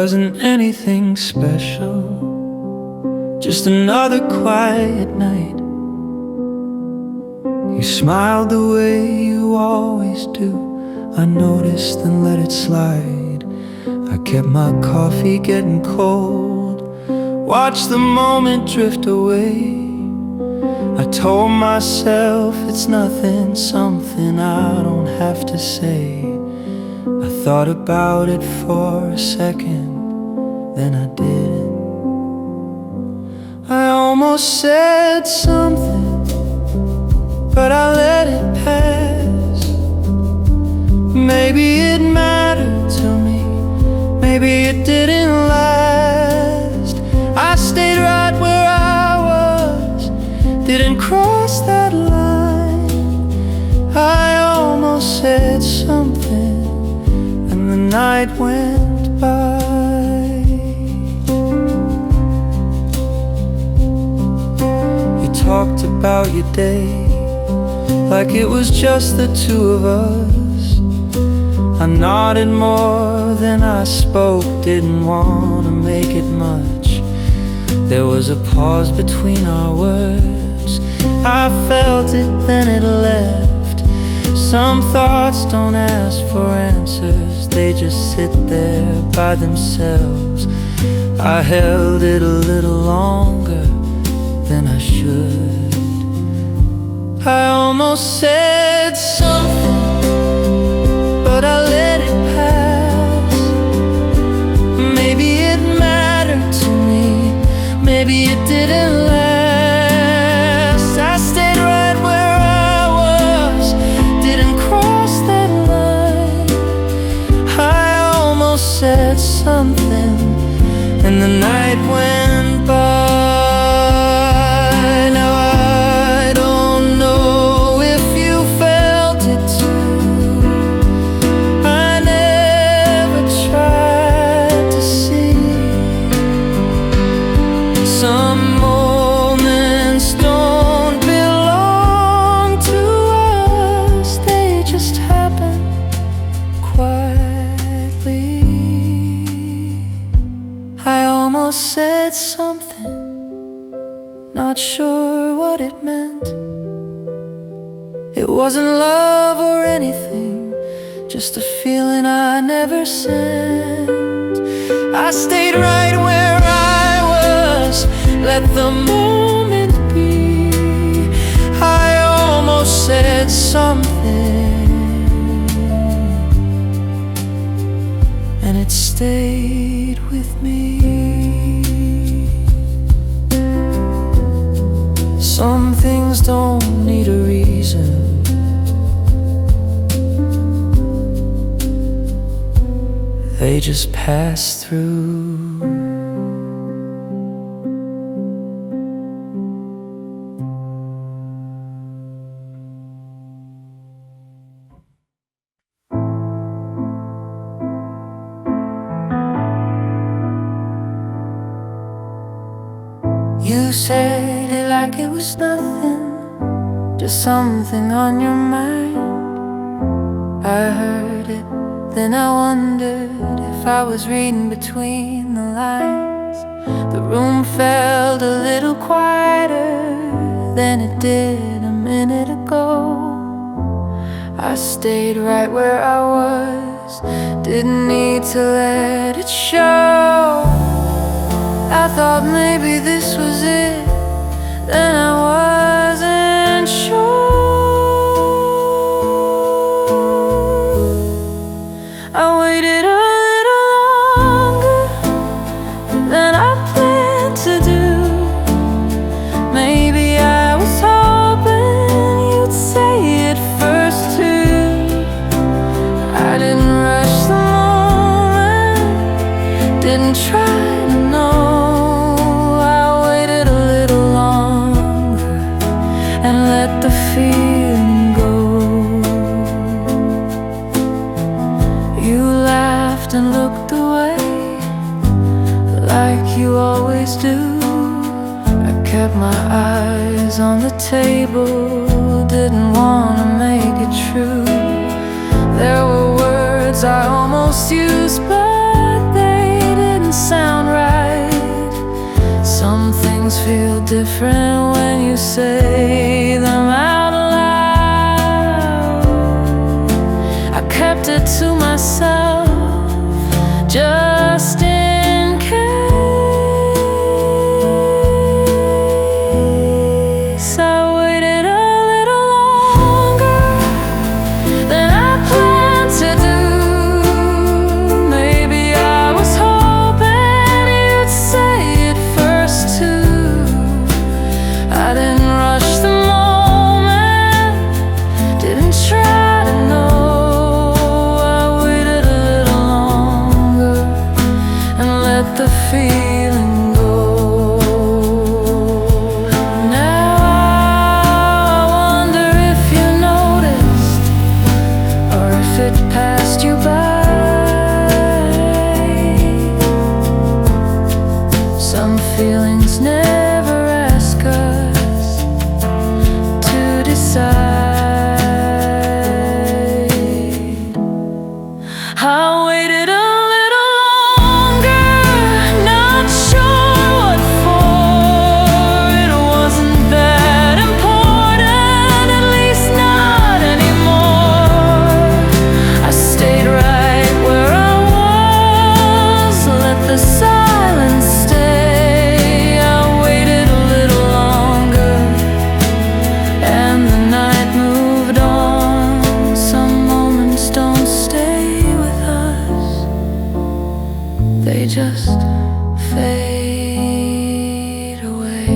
wasn't anything special, just another quiet night. You smiled the way you always do. I noticed and let it slide. I kept my coffee getting cold, watched the moment drift away. I told myself it's nothing, something I don't have to say. I thought about it for a second, then I didn't. I almost said something, but I let it pass. Maybe it mattered to me, maybe it didn't last. I stayed right where I was, didn't cross that line. I almost said something, and the night went by. You talked about your day like it was just the two of us. I nodded more than I spoke, didn't want to make it much. There was a pause between our words, I felt it, then it left. Some thoughts don't ask for answers, they just sit there by themselves. I held it a little longer than I should. I almost said something, but I let it pass. Maybe it mattered to me, maybe it didn't last. I stayed right where I was, didn't cross that line. I almost said something, and the night went by. Said something, not sure what it meant. It wasn't love or anything, just a feeling I never sent. I stayed right where I was, let the moment be. I almost said something, and it stayed with me. Some things don't need a reason, they just pass through. You said it like it was nothing, just something on your mind. I heard it, then I wondered if I was reading between the lines. The room felt a little quieter than it did a minute ago. I stayed right where I was, didn't need to let it show. I thought maybe this was it, then I wasn't sure. I waited a little longer than I planned to do. Maybe I was hoping you'd say it first too. I didn't rush the moment, didn't try to know. Let the feeling go. You laughed and looked away like you always do. I kept my eyes on the table, didn't want to make it true. There were words I almost used, but they didn't sound right. Some things feel different when you say them out loud. I kept it to myself just in case. I waited a little longer than I planned to do. Maybe I was hoping you'd say it first too. I didn't rush the moment, didn't try to know. I waited a little longer and let the feeling go. Now I wonder if you noticed, or if it passed you by. Some feelings never ask us to decide. I waited a little longer, not sure what for. It wasn't that important, at least not anymore. I stayed right where I was, let the silence stay. I waited a little longer, and the night moved on. Some moments don't stay with us, they just fade away.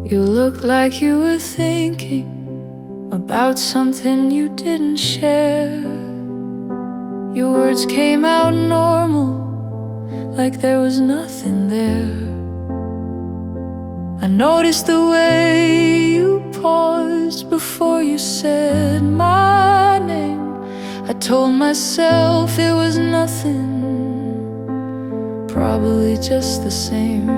You look like you were thinking about something you didn't share. Your words came out normal, like there was nothing there. I noticed the way you paused before you said my name. I told myself it was nothing, probably just the same.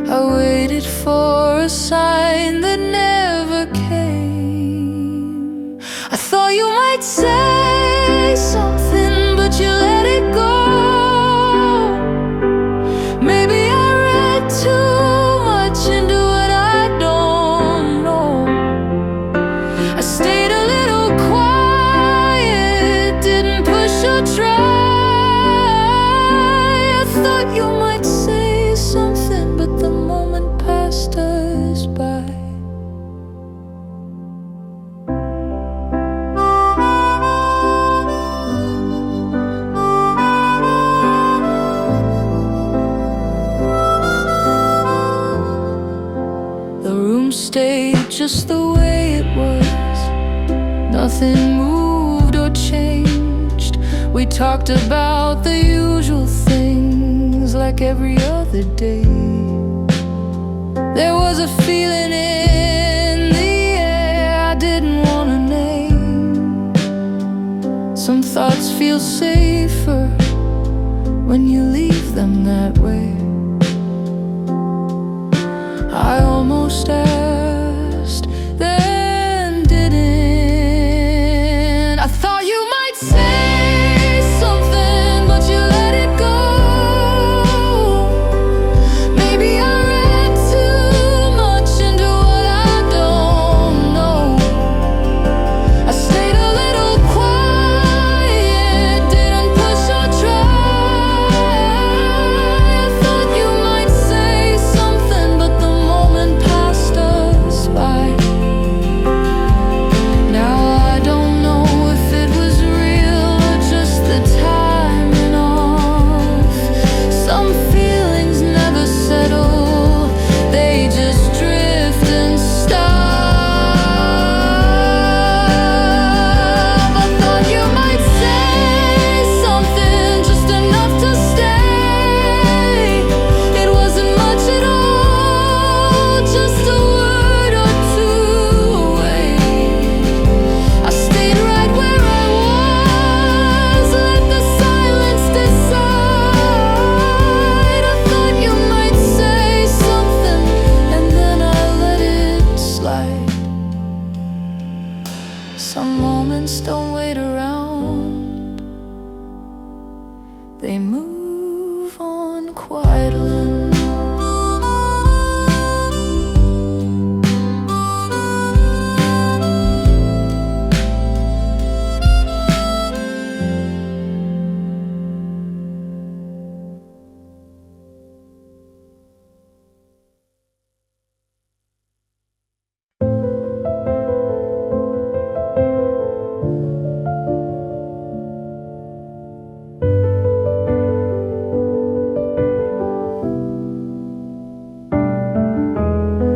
I waited for a sign that never came. I thought you might say something, but you let it go. Maybe I read too much into what I don't know. I stayed a little quiet, didn't push or try. I thought you might say something, but the moment passed us by. The room stayed just the way it was. Nothing moved or changed. We talked about the usual things like every other day. There was a feeling in the air I didn't want to name. Some thoughts feel safer when you leave them that way. I almost asked, then didn't. I thought you might say something, but you let it go. Maybe I read too much into what I don't know. I stayed a little quiet, didn't push or try. I thought you might say something, but the moment passed us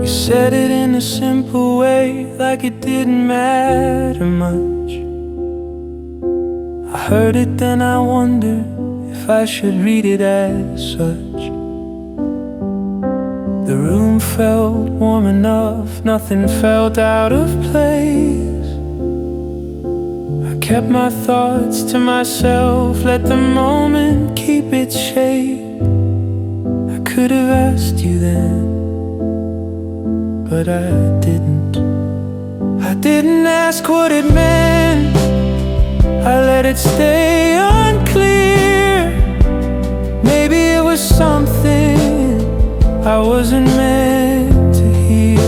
said it in a simple way, like it didn't matter much. I heard it, then I wondered if I should read it as such. The room felt warm enough, nothing felt out of place. I kept my thoughts to myself, let the moment keep its shape. I could have asked you then, but I didn't. I didn't ask what it meant, I let it stay unclear. Maybe it was something I wasn't meant to hear.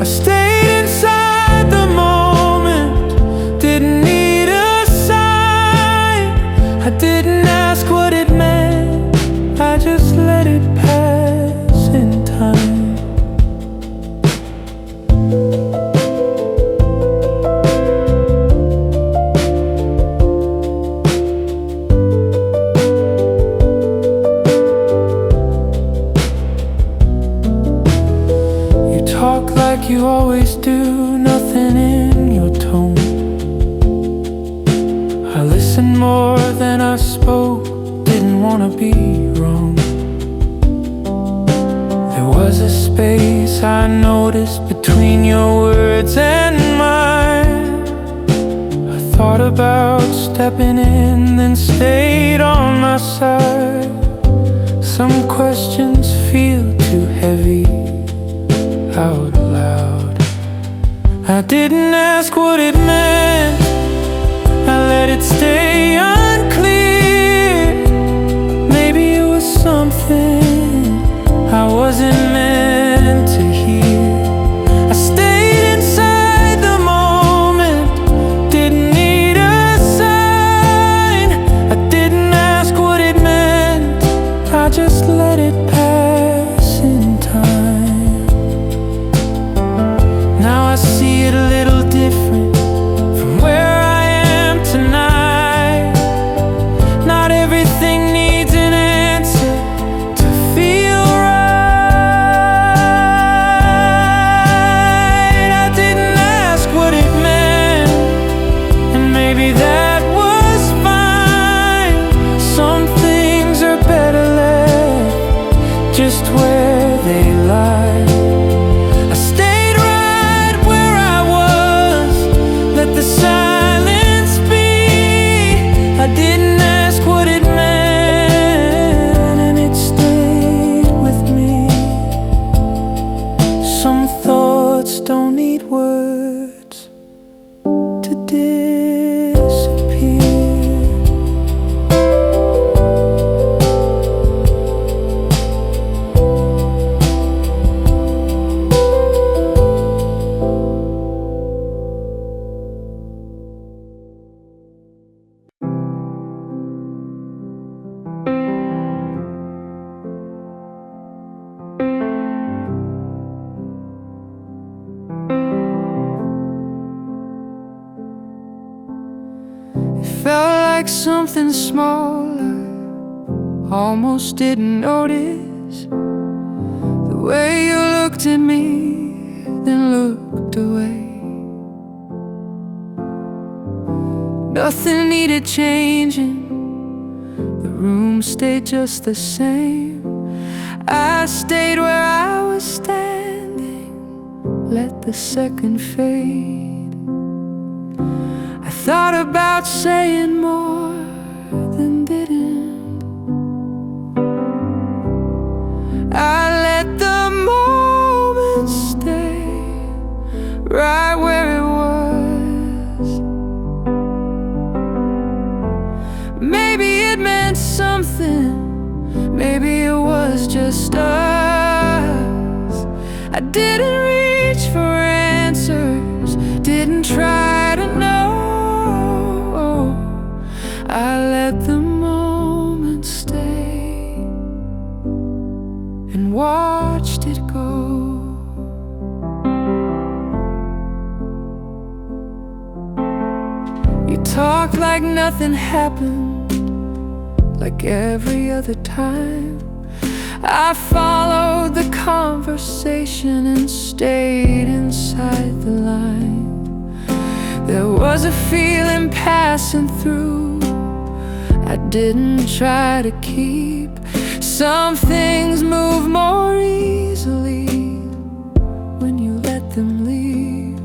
I stayed inside the moment, didn't need a sign. I didn't ask what it meant, I just let it pass in time. You always do, nothing in your tone. I listened more than I spoke, didn't wanna be wrong. There was a space I noticed between your words and mine. I thought about stepping in, then stayed on my side. Some questions feel too heavy out loud. I didn't ask what it meant, I let it stay unclear. Maybe it was something I wasn't meant to hear. I stayed inside the moment, didn't need a sign. I didn't ask what it meant, I just let it pass in time. Now I see it a little different from where I am tonight. Not everything needs an answer to feel right. I didn't ask what it meant, and maybe that was fine. Some things are better left just where they lie. I didn't ask what it meant, and it stayed with me. Some thoughts don't need words to disappear. Something small I almost didn't notice. The way you looked at me, then looked away. Nothing needed changing, the room stayed just the same. I stayed where I was standing, let the second fade. I thought about saying more, then didn't. I let the moment stay right where it was. Maybe it meant something, maybe it was just us. I didn't reach for answers, didn't try to know. I let the moment stay and watched it go. You talked like nothing happened, like every other time. I followed the conversation and stayed inside the line. There was a feeling passing through I didn't try to keep. Some things move more easily when you let them leave.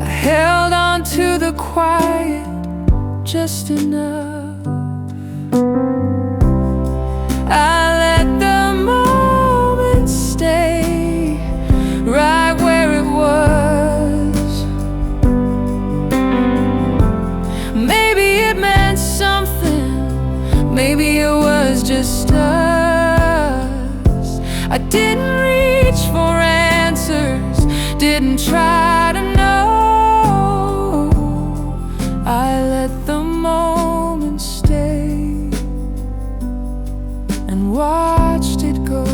I held on to the quiet just enough. I let the moment stay right where it was. Maybe it meant something, maybe it was just us. I didn't reach for answers, didn't try to know. I let the moment stay and watched it go.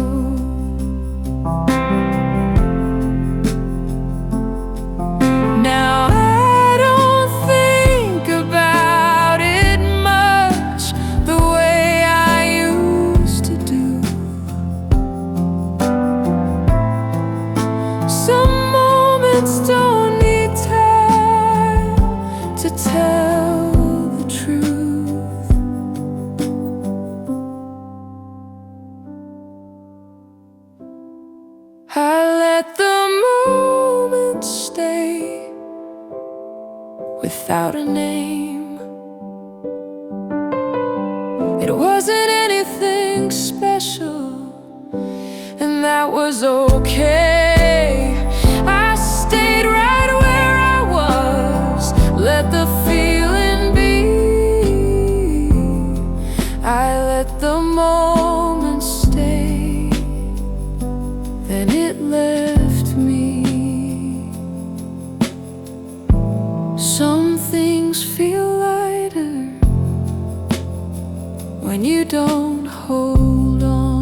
Now I don't think about it much the way I used to do. Some moments don't need time to tell the truth. I let the moment stay without a name. It wasn't anything special, and that was okay. I stayed right where I was, let the feeling be. I let the moment stay, then it left me. Some things feel lighter when you don't hold on.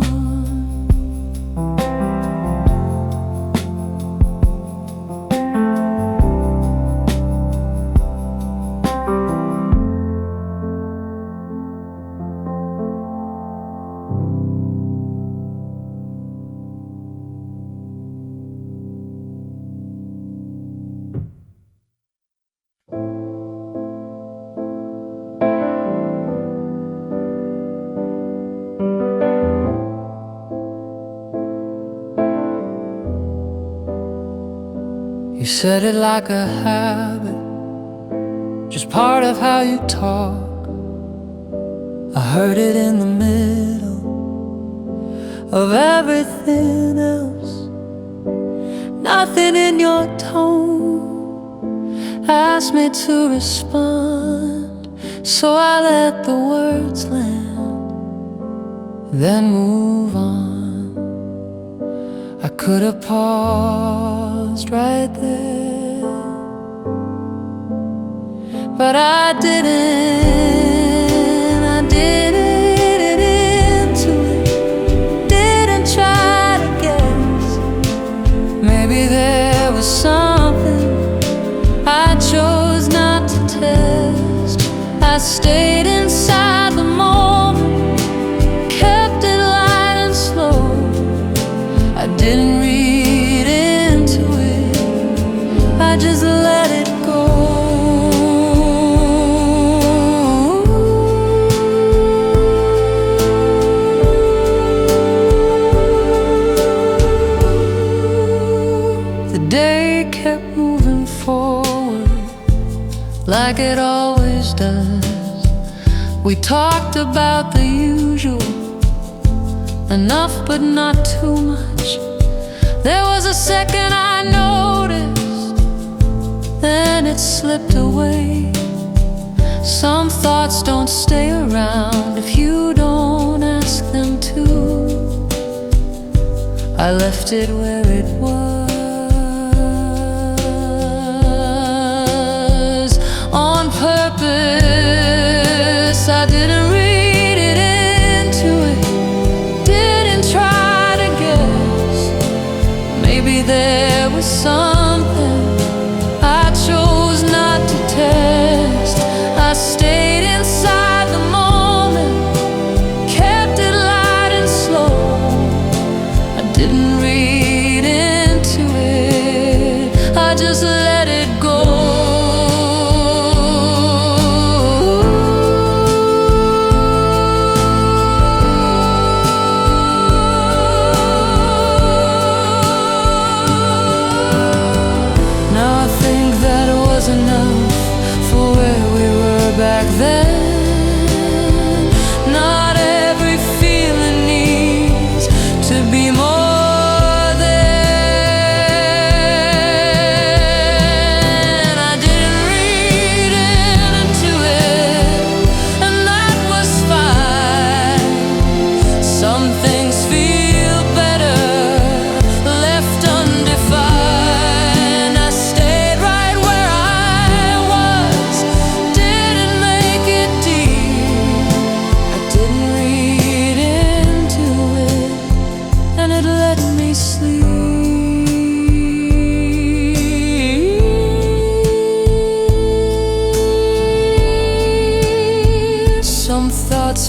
You said it like a habit, just part of how you talk. I heard it in the middle of everything else. Nothing in your tone asked me to respond, so I let the words land, then move on. I could have paused right there, but I didn't. I didn't into it, didn't try to guess. Maybe there was something I chose not to test. I stayed inside the moment, kept it light and slow. I didn't read into it, I just let it go. The day kept moving forward like it always does. We talked about the usual, enough but not too much. There was a second I noticed, then it slipped away. Some thoughts don't stay around if you don't ask them to. I left it where it was on purpose. I didn't read it into it, didn't try to guess. Maybe there was something I chose not to test. I stayed inside the moment, kept it light and back then. Not every feeling needs to be more.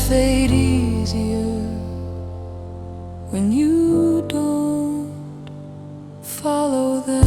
Fade easier when you don't follow them.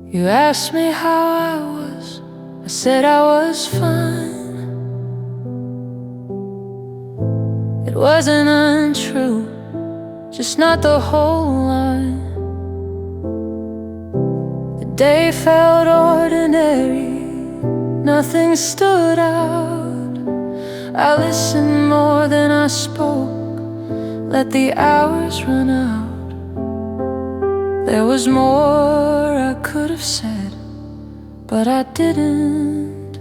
You asked me how I was, I said I was fine. It wasn't untrue, just not the whole line. The day felt ordinary, nothing stood out. I listened more than I spoke, let the hours run out. There was more I could have said, but I didn't.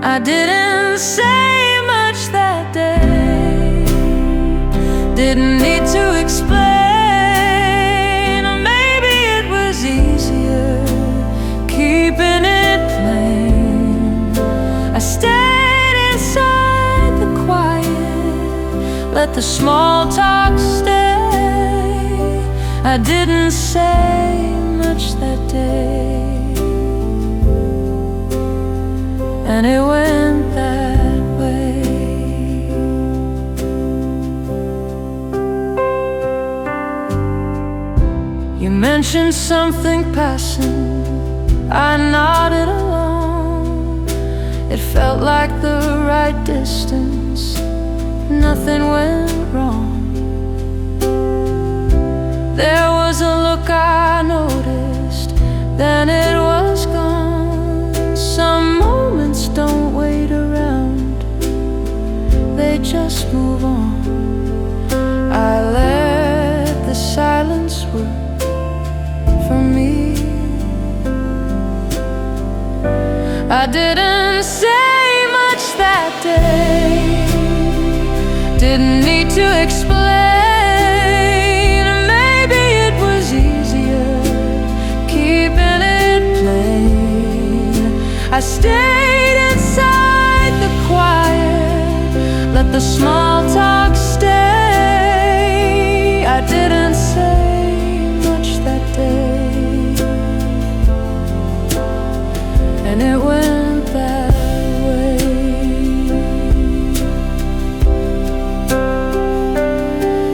I didn't say much that day, didn't need to explain. Or maybe it was easier keeping it plain. I stayed inside the quiet, let the small talk stay. I didn't say much that day, and it went that way. You mentioned something passing, I nodded along. It felt like the right distance, nothing went wrong. There was a look I noticed, then it was gone. Some moments don't wait around, they just move on. I let the silence work for me. I didn't say much that day, didn't need to explain. I stayed inside the quiet, let the small talk stay. I didn't say much that day, and it went that way.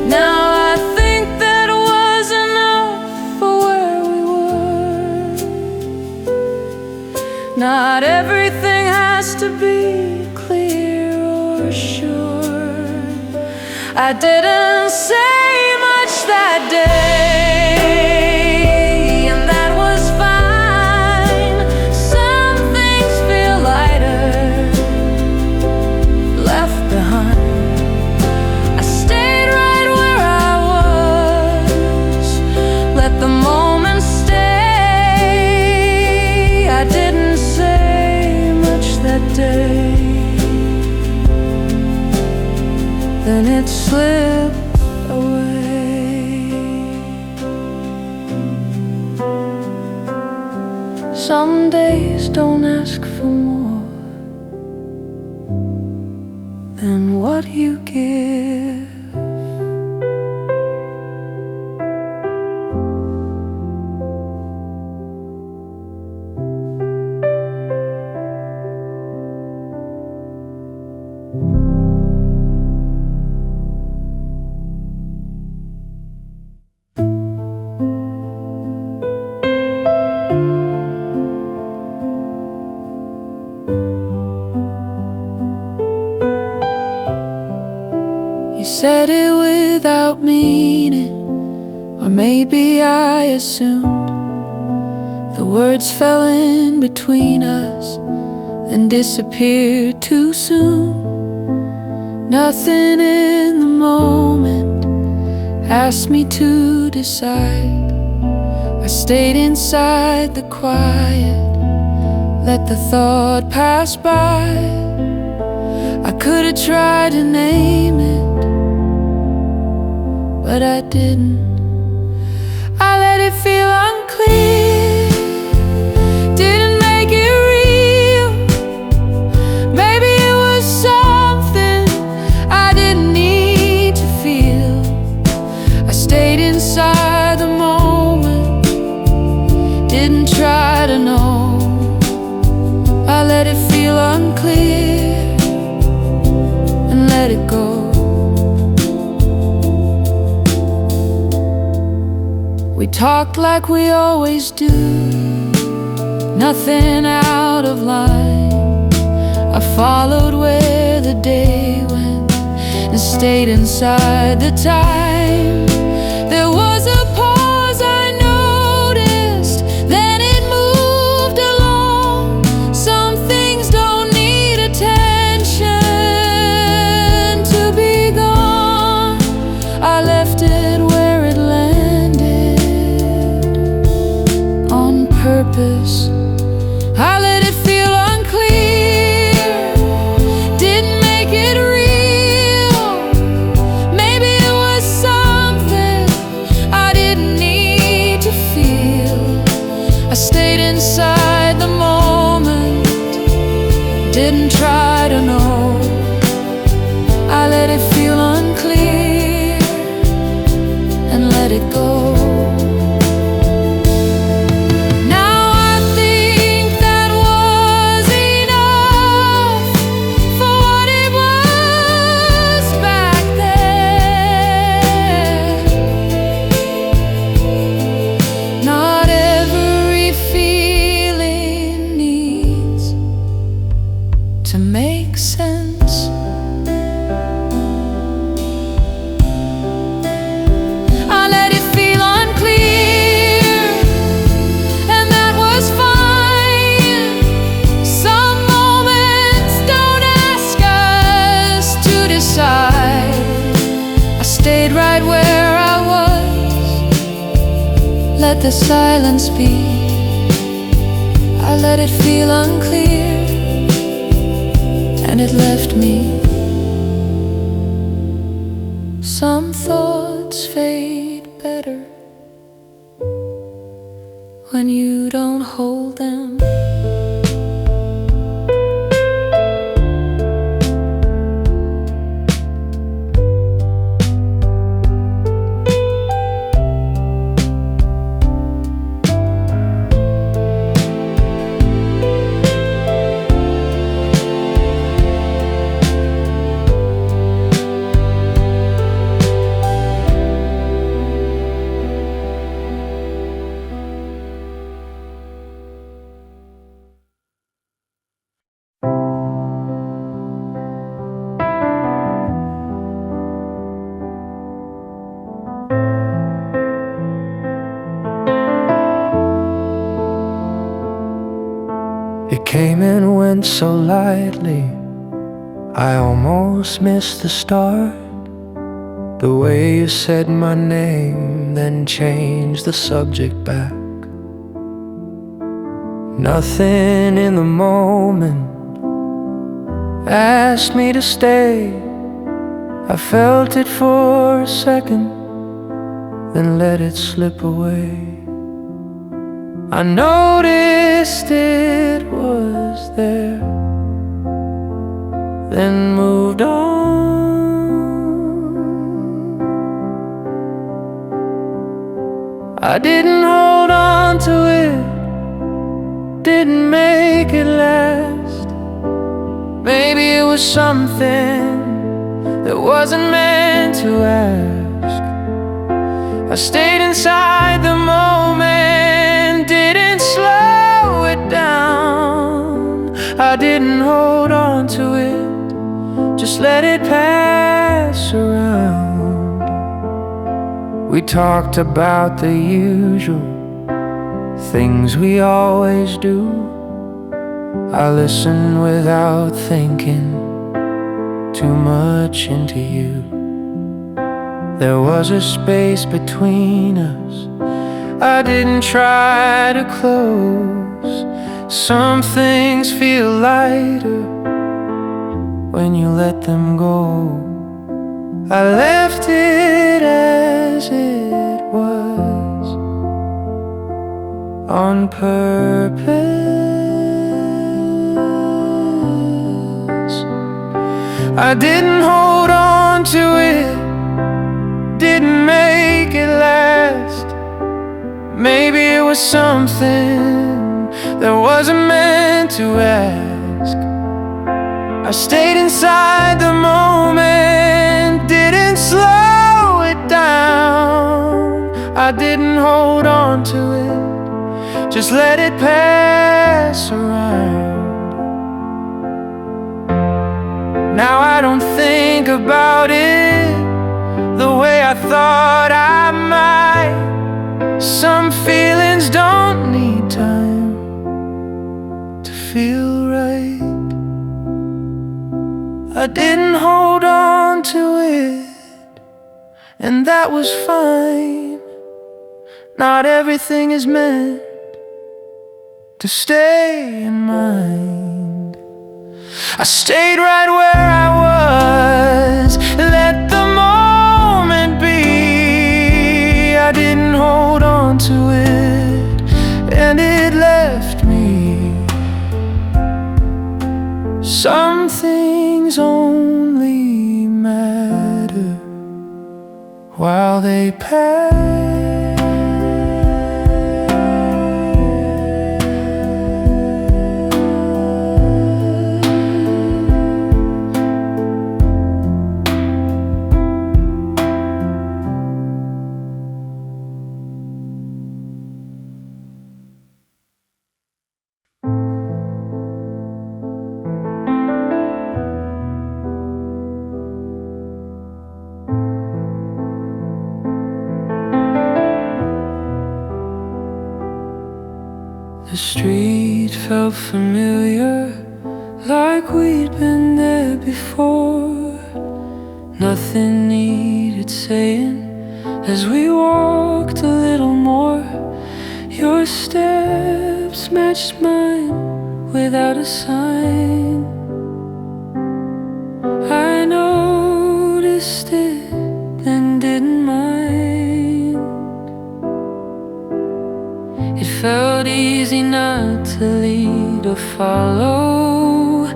Now I think that was enough for where we were. Not everything has to be clear or sure. I didn't say much that day, and that was fine. Some things feel lighter, left behind. I stayed right where I was, let the moment stay. I didn't say much that day, then it slipped away. Some days don't ask for more than what you give. Said it without meaning, or maybe I assumed. The words fell in between us and disappeared too soon. Nothing in the moment asked me to decide. I stayed inside the quiet, let the thought pass by. I could have tried to name it, but I didn't. I let it feel unclear, didn't make it real. Maybe it was something I didn't need to feel. I stayed inside the moment, didn't try to know. I let it feel unclear and let it go. We talked like we always do, nothing out of line. I followed where the day went and stayed inside the time. There was a pause I noticed, then it moved along. Some things don't need attention to be gone. I left it where it landed on purpose. I let it feel unclear, didn't make it real. Maybe it was something I didn't need to feel. I stayed inside the moment, didn't try to know. I let it feel unclear and let it go. Let the silence be. I let it feel unclear, and it left me. Some thoughts fade better when you don't hold them. It came and went so lightly, I almost missed the start. The way you said my name, then changed the subject back. Nothing in the moment asked me to stay. I felt it for a second, then let it slip away. I noticed it was there, then moved on. I didn't hold on to it, didn't make it last. Maybe it was something that wasn't meant to ask. I stayed inside the moment, didn't slow it down. I didn't hold on to it, just let it pass around. We talked about the usual things we always do. I listened without thinking too much into you. There was a space between us I didn't try to close. Some things feel lighter when you let them go. I left it as it was on purpose. I didn't hold on to it, didn't make it last. Maybe it was something that wasn't meant to ask. I stayed inside the moment, didn't slow it down. I didn't hold on to it, just let it pass around. Now I don't think about it the way I thought I might. Some feelings don't need time to feel right. I didn't hold on to it, and that was fine. Not everything is meant to stay in mind. I stayed right where I was, let the moment be. I didn't hold on to it, and it left me. Some things only matter while they pass. The street felt familiar, like we'd been there before. Nothing needed saying as we walked a little more. Your steps matched mine without a sign. I noticed it, then didn't mind. It felt easy not to lead or follow.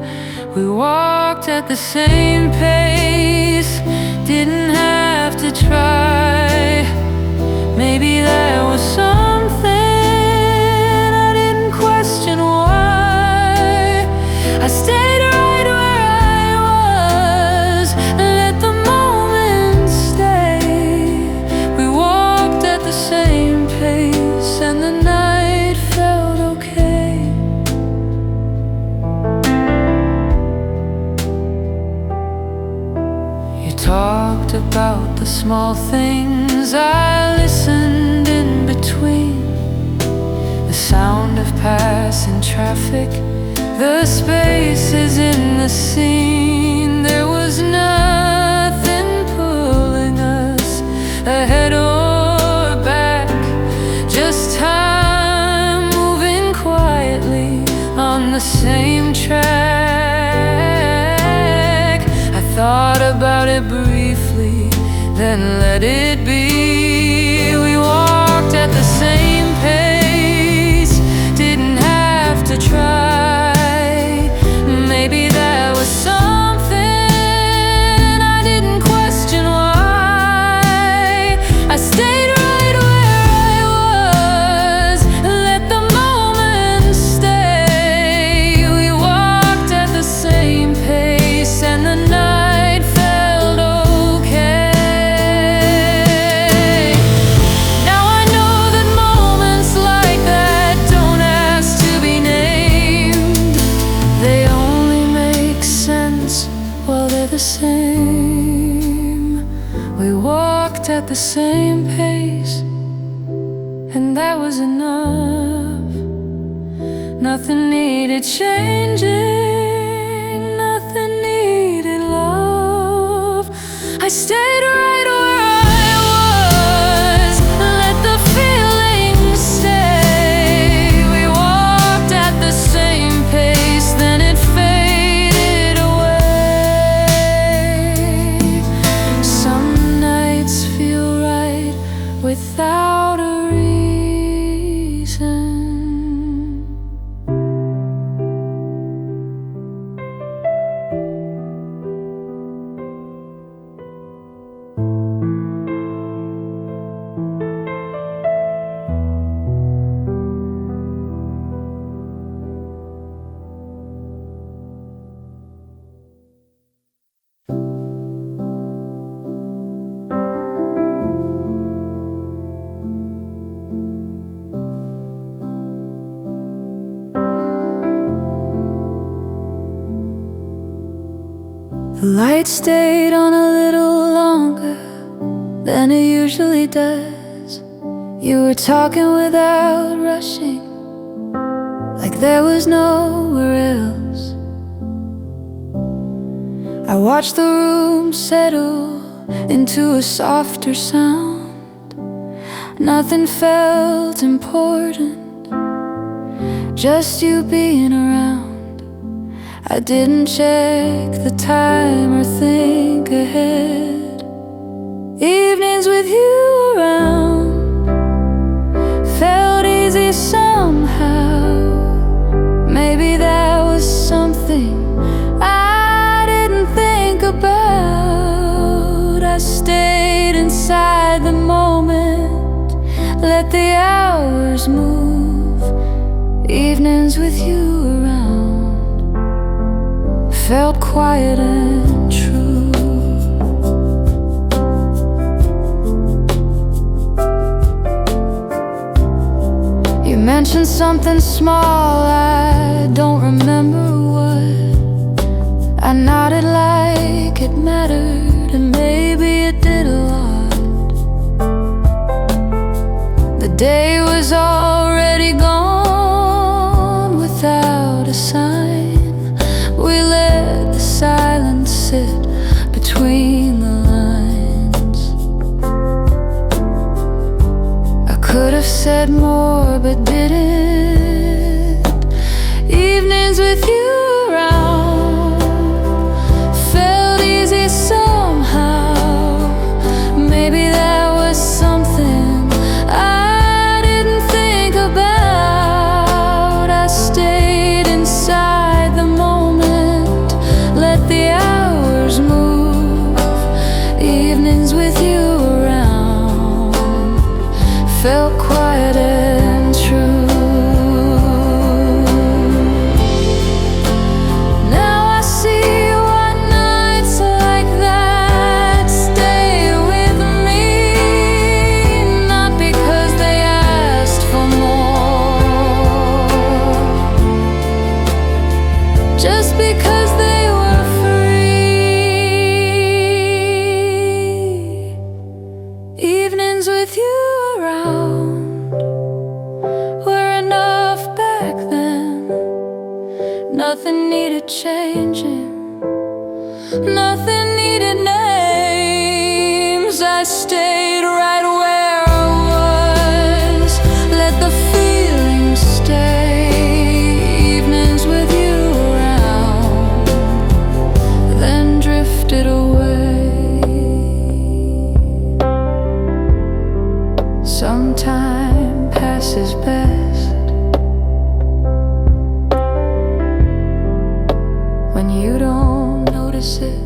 We walked at the same pace, didn't have to try. Maybe there was something I didn't question why. I stayed right where I was and let the moment stay. We walked at the same pace and the night felt okay. You talked about the small things, I listened in between. The sound of passing traffic, the spaces in the scene. There was nothing pulling us ahead or back, just time moving quietly on the same track. I thought about it briefly, then let it be. We walked at the same pace, the same pace, and that was enough. Nothing needed changing, nothing needed love. I stayed right where I was, let the feeling stay. We walked at the same pace, then it faded away. Some nights feel right without a reason. The light stayed on a little longer than it usually does. You were talking without rushing, like there was nowhere else. I watched the room settle into a softer sound. Nothing felt important, just you being around. I didn't check the time or think ahead. Evenings with you around felt easy somehow. Maybe that was something I didn't think about. I stayed inside the moment, let the hours move. Evenings with you around felt quiet and true. You mentioned something small, I don't remember what. I nodded like it mattered, and maybe it did a lot. The day was already gone without a sign. We let the silence sit between the lines. I could have said more but didn't. Evenings with you around felt easy somehow. Maybe that was something I didn't think about. I stayed inside the moment, let the hours move. Evenings with you around felt quiet and true. Now I see why nights like that stay with me. Not because they asked for more, just because they were free. Evenings with you around were enough back then. Nothing needed changing, nothing needed names. I stayed right where I was, let the feeling stay. Evenings with you around, then drifted away. Some time passes best when you don't notice it.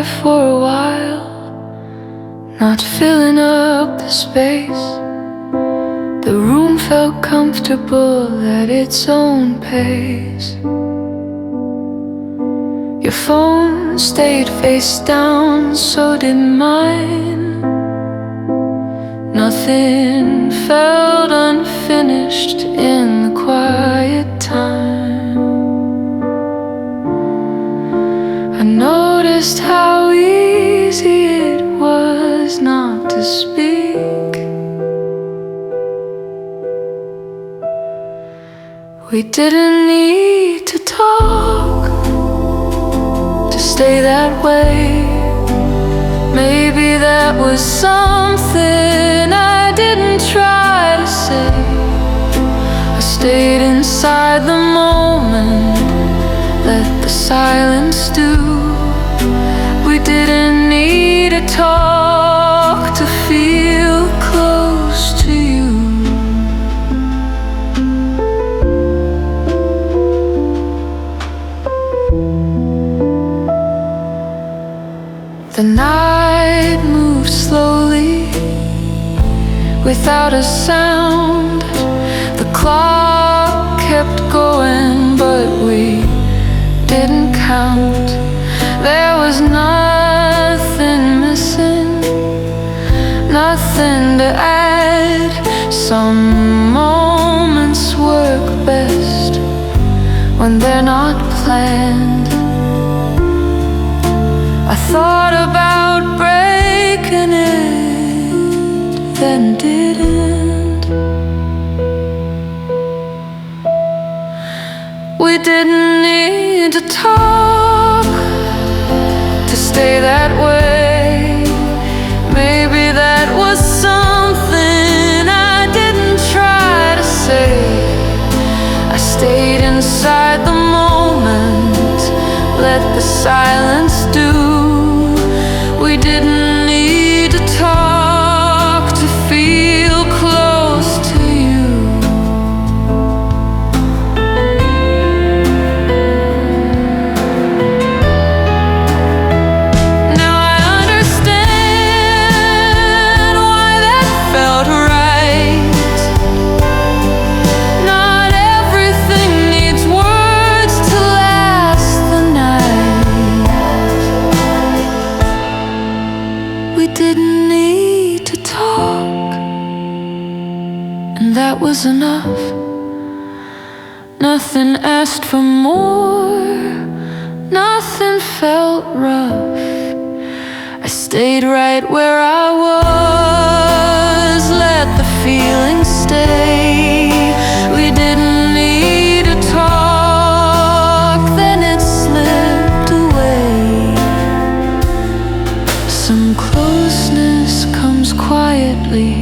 there for a while, not filling up the space. The room felt comfortable at its own pace. Your phone stayed face down, so did mine. Nothing felt unfinished in the quiet time. I noticed how easy it was not to speak. We didn't need to talk to stay that way. Maybe that was something I didn't try to say. I stayed inside the moment, let the silence do. We didn't need to talk to feel close to you. The night moved slowly without a sound. The clock kept going, but we didn't count. There was nothing missing, nothing to add. Some moments work best when they're not planned. I thought about breaking it, then didn't. We didn't need to talk to stay that way. Maybe that was something I didn't try to say. I stayed inside the moment, let the silence do. We didn't need to talk to feel close to you. Now I understand why that felt right. Not everything needs words to last the night. We didn't need to talk, and that was enough. Nothing asked for more, nothing felt rough. I stayed right where I was, let the feeling stay. We didn't need to talk, then it slipped away. Some closeness comes quietly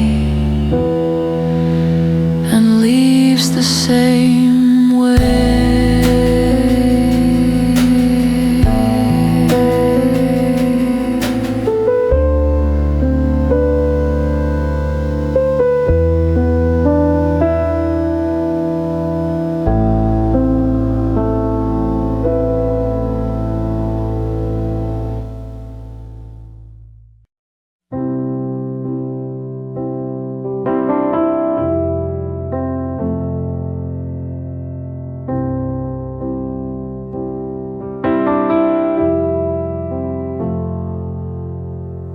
and leaves the same way.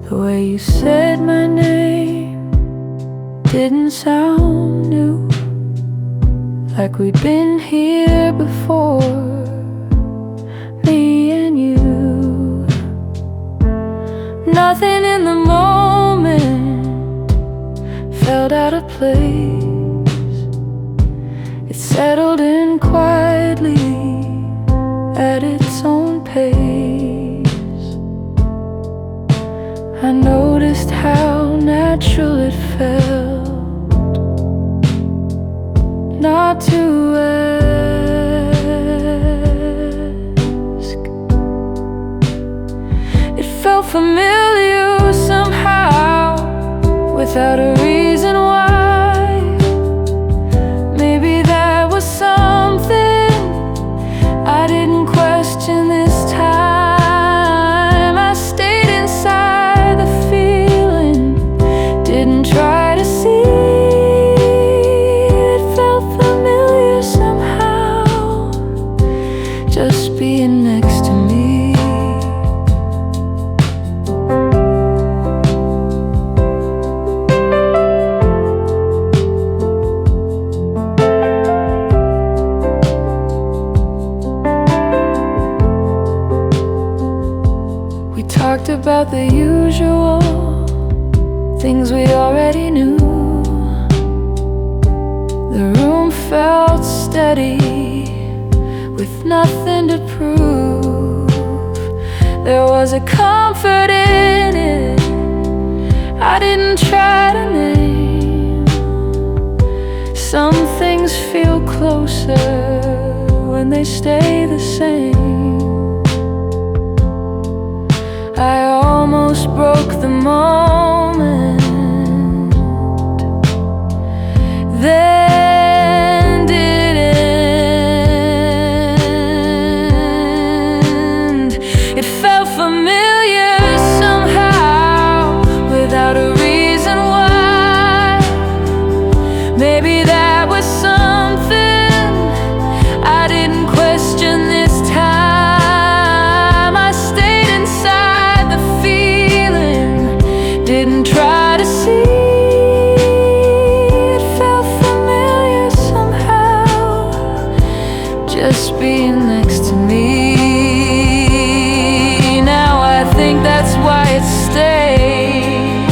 The way you said my name didn't sound new, like we'd been here before, me and you. Nothing in the moment felt out of place. It settled in quietly at its own pace. I noticed how natural it felt not to ask. It felt familiar somehow, without a reason why. Maybe that was something I didn't question this time. I stayed somebody with nothing to prove. There was a comfort in it I didn't try to name. Some things feel closer when they stay the same. I almost broke the moment, then didn't. It felt familiar somehow, without a reason why. Maybe that was something I didn't question this time. I stayed inside the feeling, didn't try to see. It felt familiar somehow, just being next to me. Now I think that's why it stayed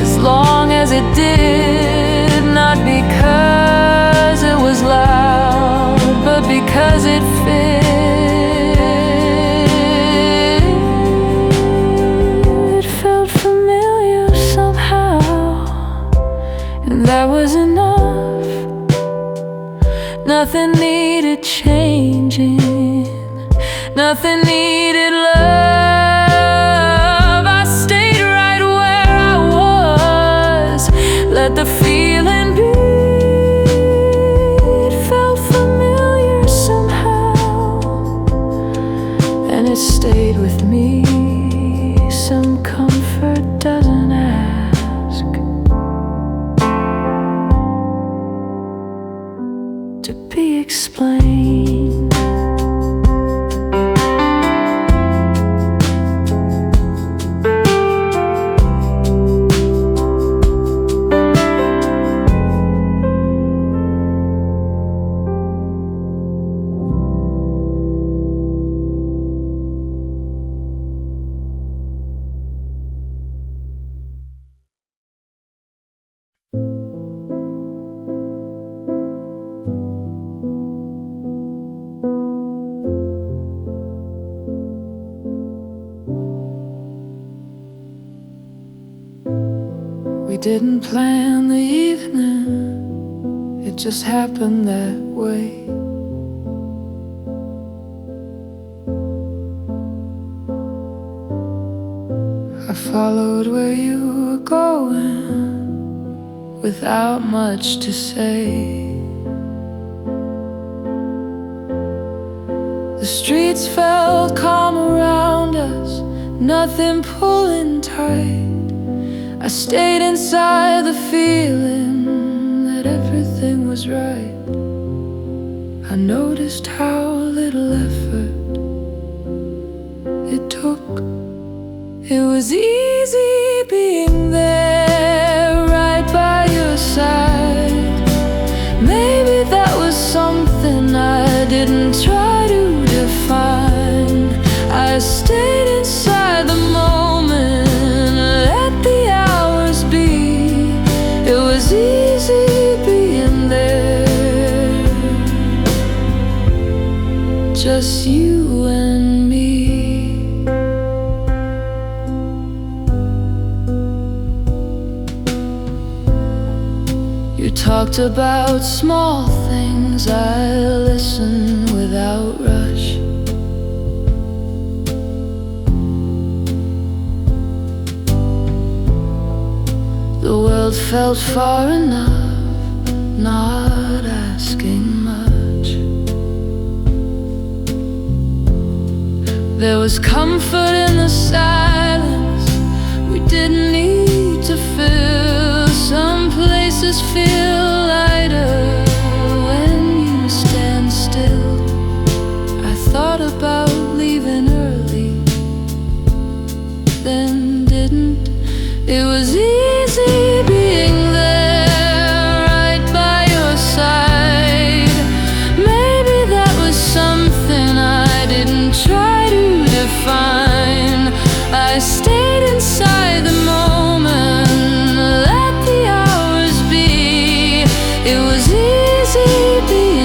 as long as it did. Not because it was loud, but because it fit. It felt familiar somehow, and that was enough. Nothing needed changing, nothing needed love. I stayed right where I was, let the feeling be. It felt familiar somehow, and it stayed with me. Some comfort doesn't ask to be explained. We didn't plan the evening, it just happened that way. I followed where you were going without much to say. The streets felt calm around us, nothing pulling tight. I stayed inside the feeling that everything was right. I noticed how little effort it took. It was easy being there right by your side. Maybe that was something I didn't try to define. I stayed inside the moment, let the hours be. It was easy being there, just you and me. You talked about small things, I listened without rush. The world felt far enough, not asking much. There was comfort in the silence we didn't need to fill. Some places feel lighter when you stand still. I thought about leaving early, then didn't. It was easy being there right by your side. Maybe that was something I didn't try to define. I stayed inside the moment, let the hours be. It was easy being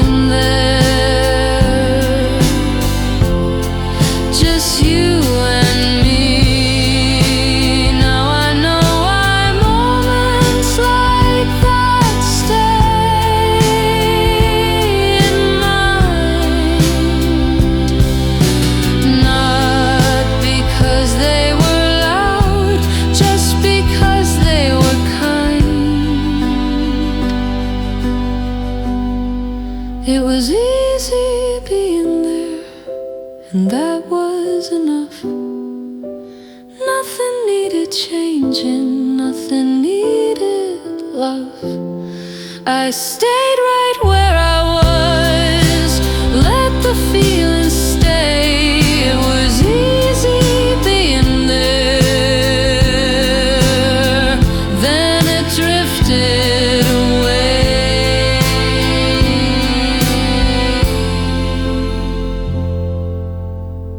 needed changing, nothing needed love. I stayed right where I was, let the feeling stay. It was easy being there, then it drifted away.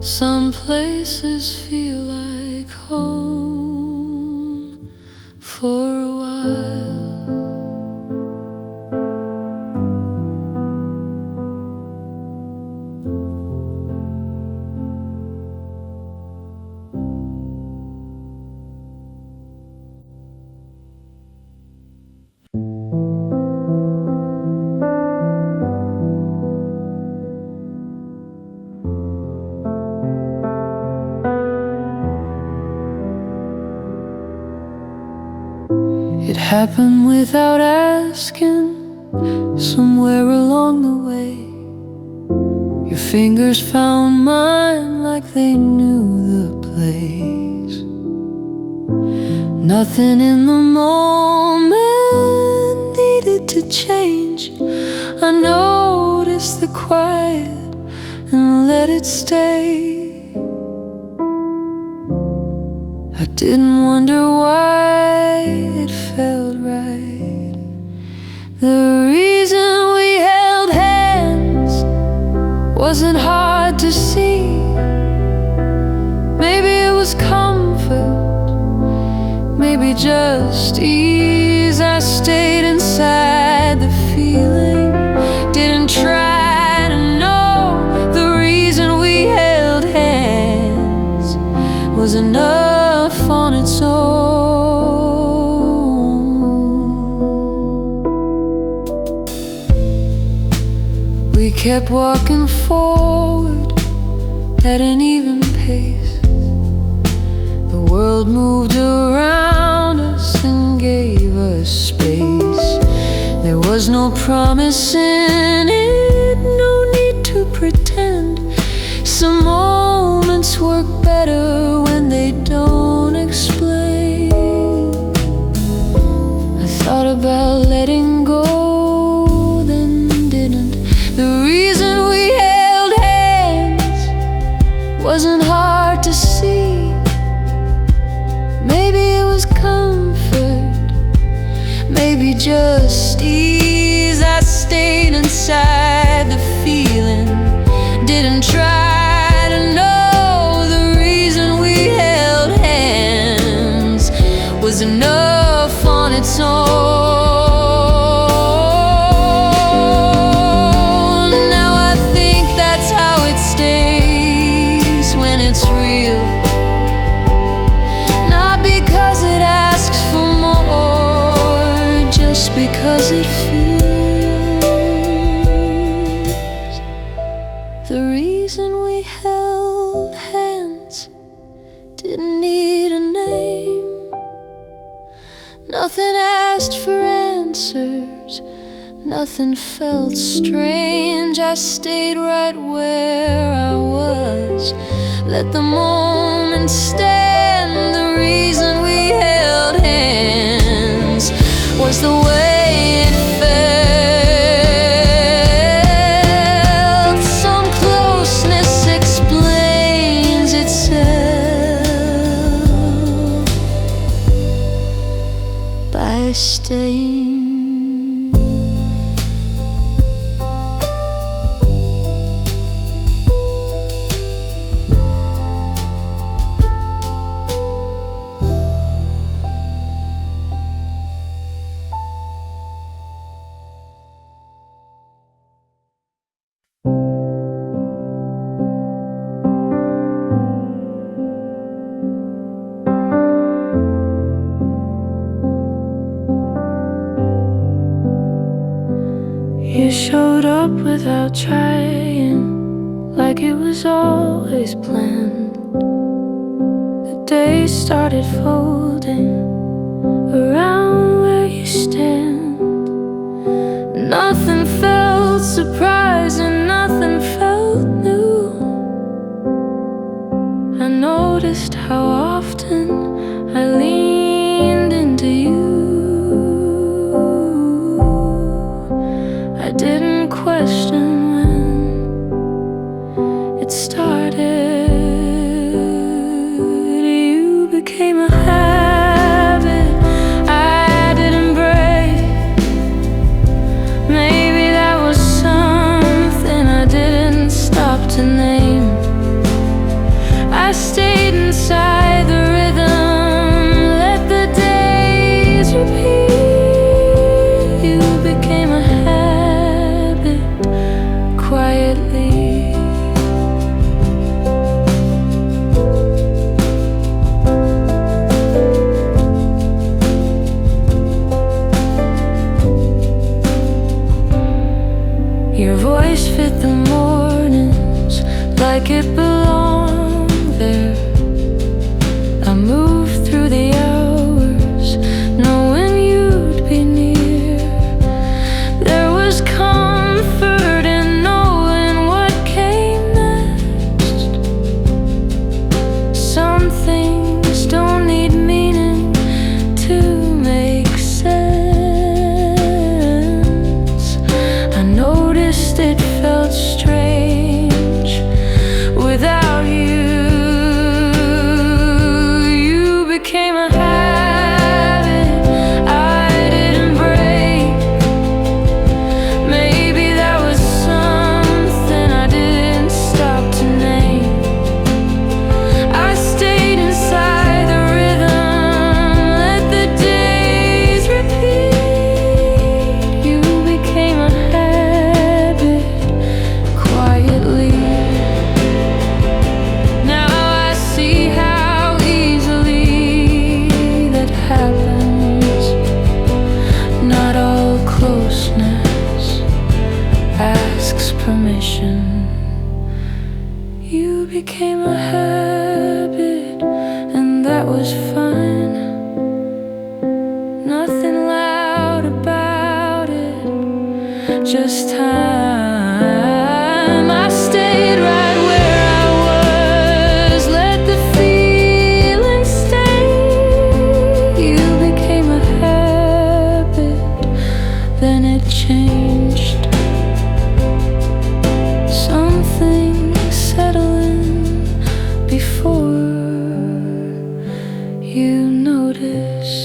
Some places feel like home for a while. It happened without asking. Somewhere along the way, your fingers found mine like they knew the place. Nothing in the moment needed to change. I noticed the quiet and let it stay. I didn't wonder why it felt right. The reason we held hands wasn't hard to see. Maybe it was comfort, maybe just ease. I stayed inside the feeling, didn't try to know. The reason we held hands was enough on its own. We kept walking forward at an even pace. The world moved around us and gave us space. There was no promise in it, no need to pretend. Some moments work better when they don't explain. I thought about letting go, then didn't. The reason we held hands wasn't hard to see. Maybe it was comfort, maybe just ease. I stayed inside the feeling, didn't try to know. The reason we held hands was enough on its own. Now I think that's how it stays when it's real. Not because it asks for more, just because it feels. The reason we held hands didn't need a name. Nothing asked for answers, nothing felt strange. I stayed right where I was, let the moment stand. The reason we held hands was the way it felt. Some closeness explains itself by staying. You showed up without trying, like it was always planned. The days started folding around where you stand. Nothing felt surprising, nothing felt new. I noticed how often I leaned Your voice fit the mornings like it belonged there. I moved through the hours knowing you'd be near. There was comfort in knowing what came next. Some things don't need meaning to make sense. I noticed it felt strange without you. You became a habit I didn't break. Maybe that was something I didn't stop to name. I stayed inside the rhythm, let the days repeat. You became a habit quietly. Now I see how easily that happens. Not all closeness asks permission. You became a habit, and that was fine. Nothing loud about it, just time. I stayed right where I was, let the feeling stay. You became a habit, then it changed. Something settling before you notice.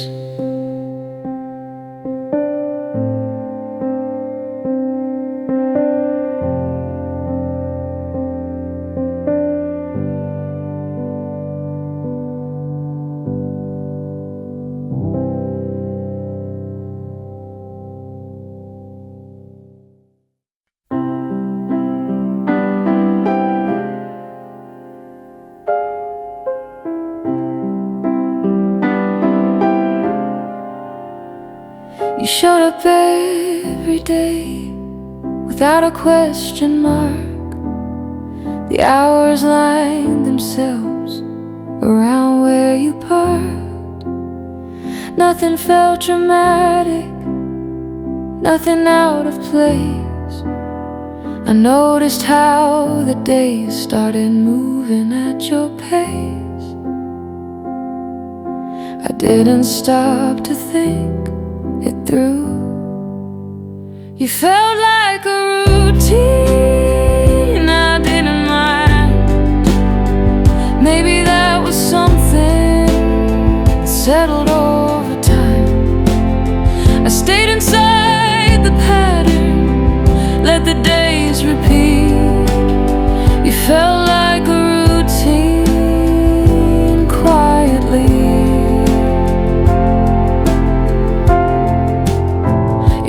You showed up every day without a question mark. The hours lined themselves around where you parked. Nothing felt dramatic, nothing out of place. I noticed how the days started moving at your pace. I didn't stop to think it through. You felt like a routine I didn't mind. Maybe that was something that settled over time. I stayed inside the pattern, let the days repeat. You felt like a routine quietly.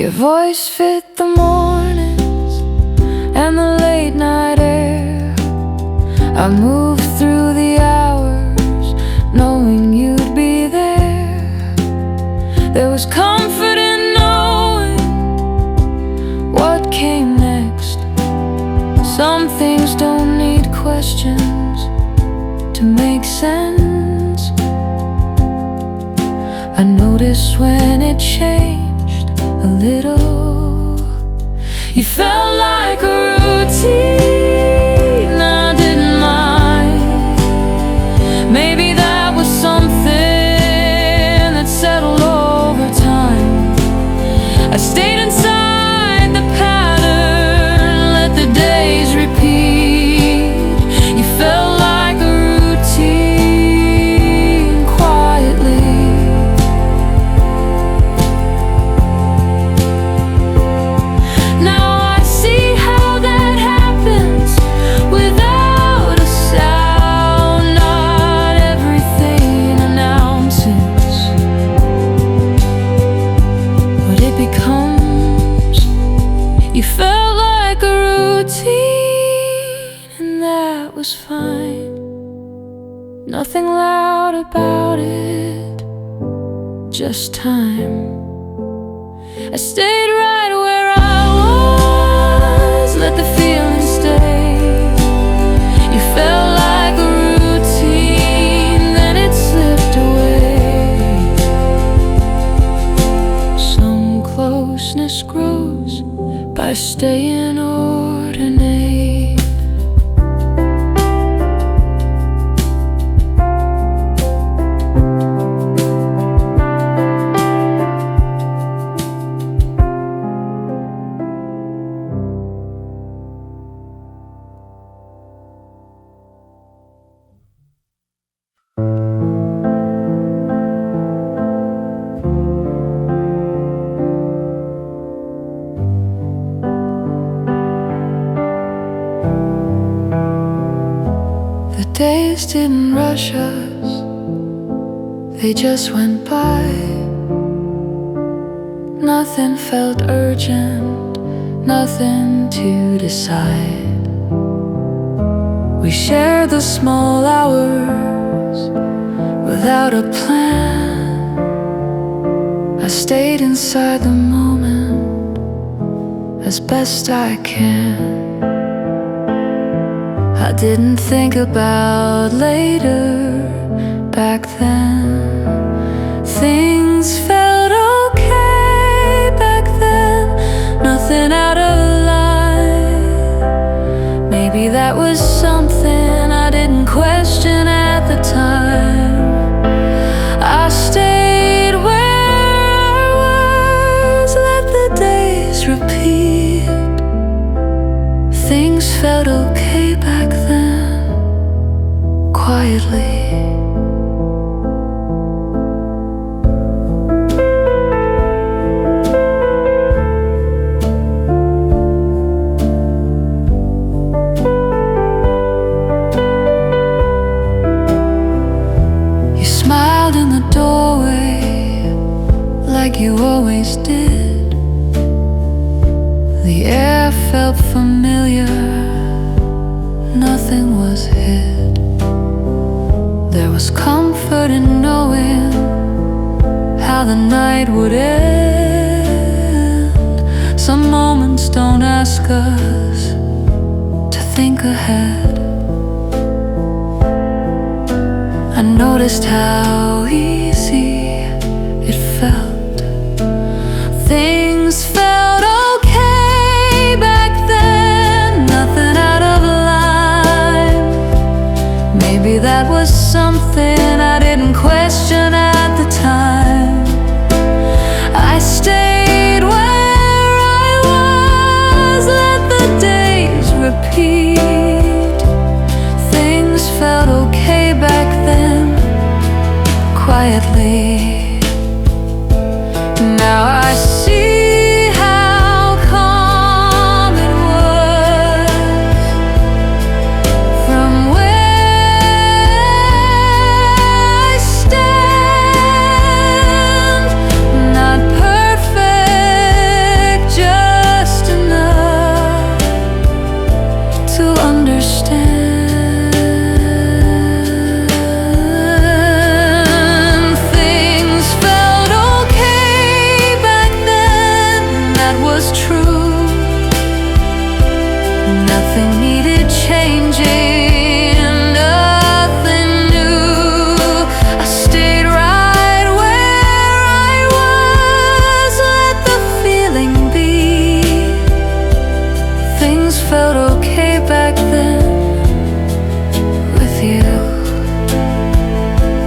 Your voice fit the mornings and the late night air. I moved through the hours knowing you'd be there. There was comfort in knowing what came next. Some things don't need questions to make sense. I noticed when it changed a little. You felt like a routine I didn't mind. Maybe that was something that settled over time. I stayed inside the pattern, let the days repeat. You felt like a routine quietly. Now I see how that happens without a sound. Not everything announces what it becomes. You felt like a routine, and that was fine. Nothing loud about it, just time. I stayed right where I was, let the feeling stay. You felt like a routine, then it slipped away. Some closeness grows by staying ordinate. Days didn't rush us, they just went by. Nothing felt urgent, nothing to decide. We shared the small hours without a plan. I stayed inside the moment as best I can. I didn't think about later back then. Things felt okay back then, nothing out of line. Maybe that was something I didn't question at the time. I stayed where I was, let the days repeat. Things felt okay back then, quietly. You smiled in the doorway like you always did. The air felt familiar, nothing was hid. There was comfort in knowing how the night would end. Some moments don't ask us to think ahead. I noticed how easy it felt. Things felt okay back then, nothing out of line. Maybe that was something I didn't question at the time. I stayed where I was, let the days repeat. Things felt okay back then, quietly. Now I see how calm it was from where I stand. Not perfect, just enough to understand. Things felt okay back then, that was true. Nothing needed changing, nothing new. I stayed right where I was, let the feeling be. Things felt okay back then with you.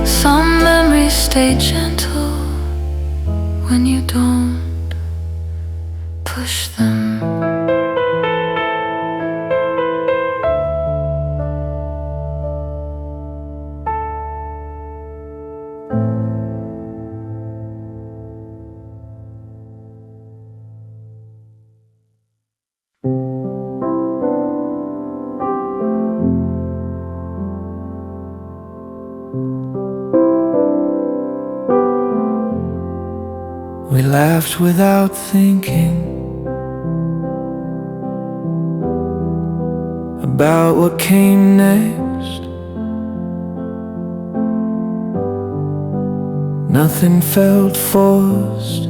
Some memories stay gentle when you don't push them. We laughed without thinking about what came next. Nothing felt forced,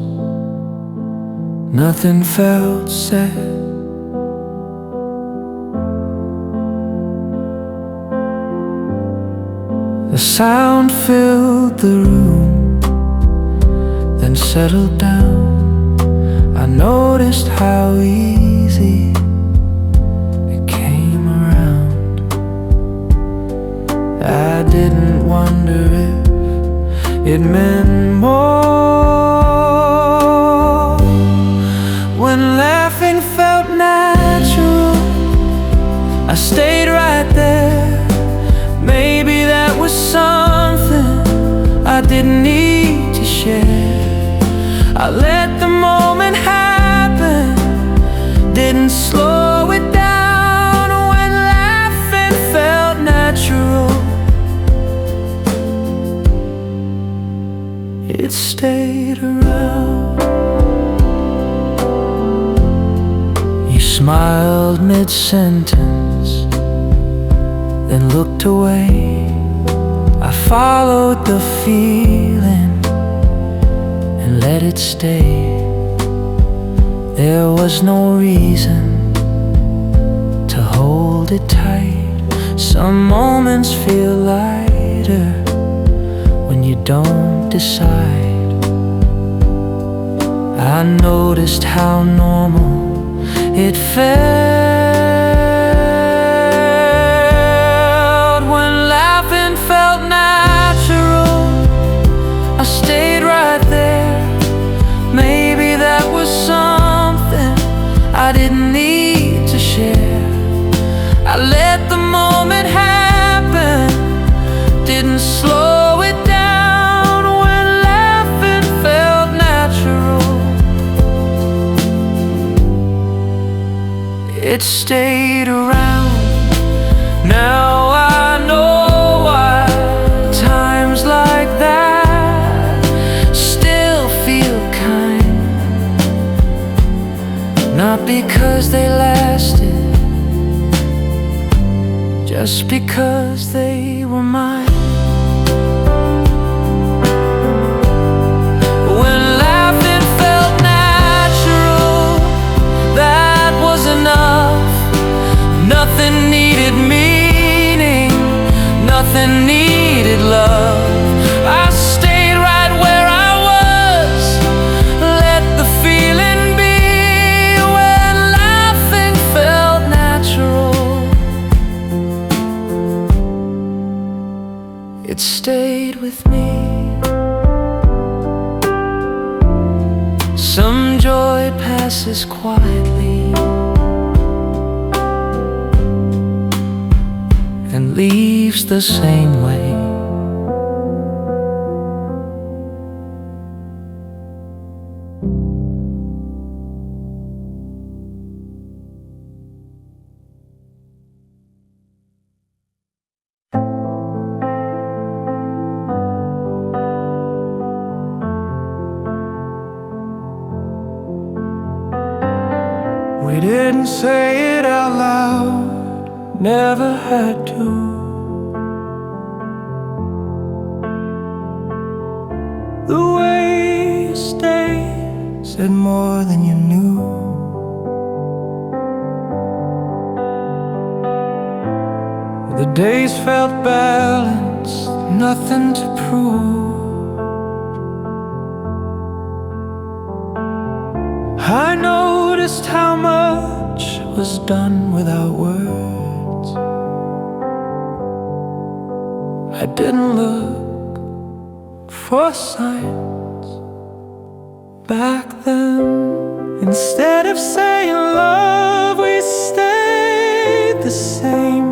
nothing felt sad. sound filled the room, then settled down. I noticed how easy it came around. I didn't wonder if it meant more. When laughing felt natural, I stayed right there. Maybe that was something I didn't need to share. I let the moment happen, didn't slow it down. When laughing felt natural, it stayed around. You smiled mid-sentence, then looked away. I followed the feeling and let it stay. There was no reason to hold it tight. Some moments feel lighter when you don't decide. I noticed how normal it felt. I stayed right there. Maybe that was something I didn't need to share. I let the moment happen, didn't slow it down. When laughing felt natural, it stayed around. Now I know why times like that not because they lasted, just because they were mine. When laughing felt natural, that was enough. Nothing needed meaning, nothing needed love. I stayed right where I was, let the feeling be. It stayed with me. Some joy passes quietly and leaves the same way. We didn't say it out loud, never had to. The way you stayed said more than you knew. The days felt balanced, nothing to prove. I noticed how much was done without words. I didn't look for signs back then. Instead of saying love, we stayed the same.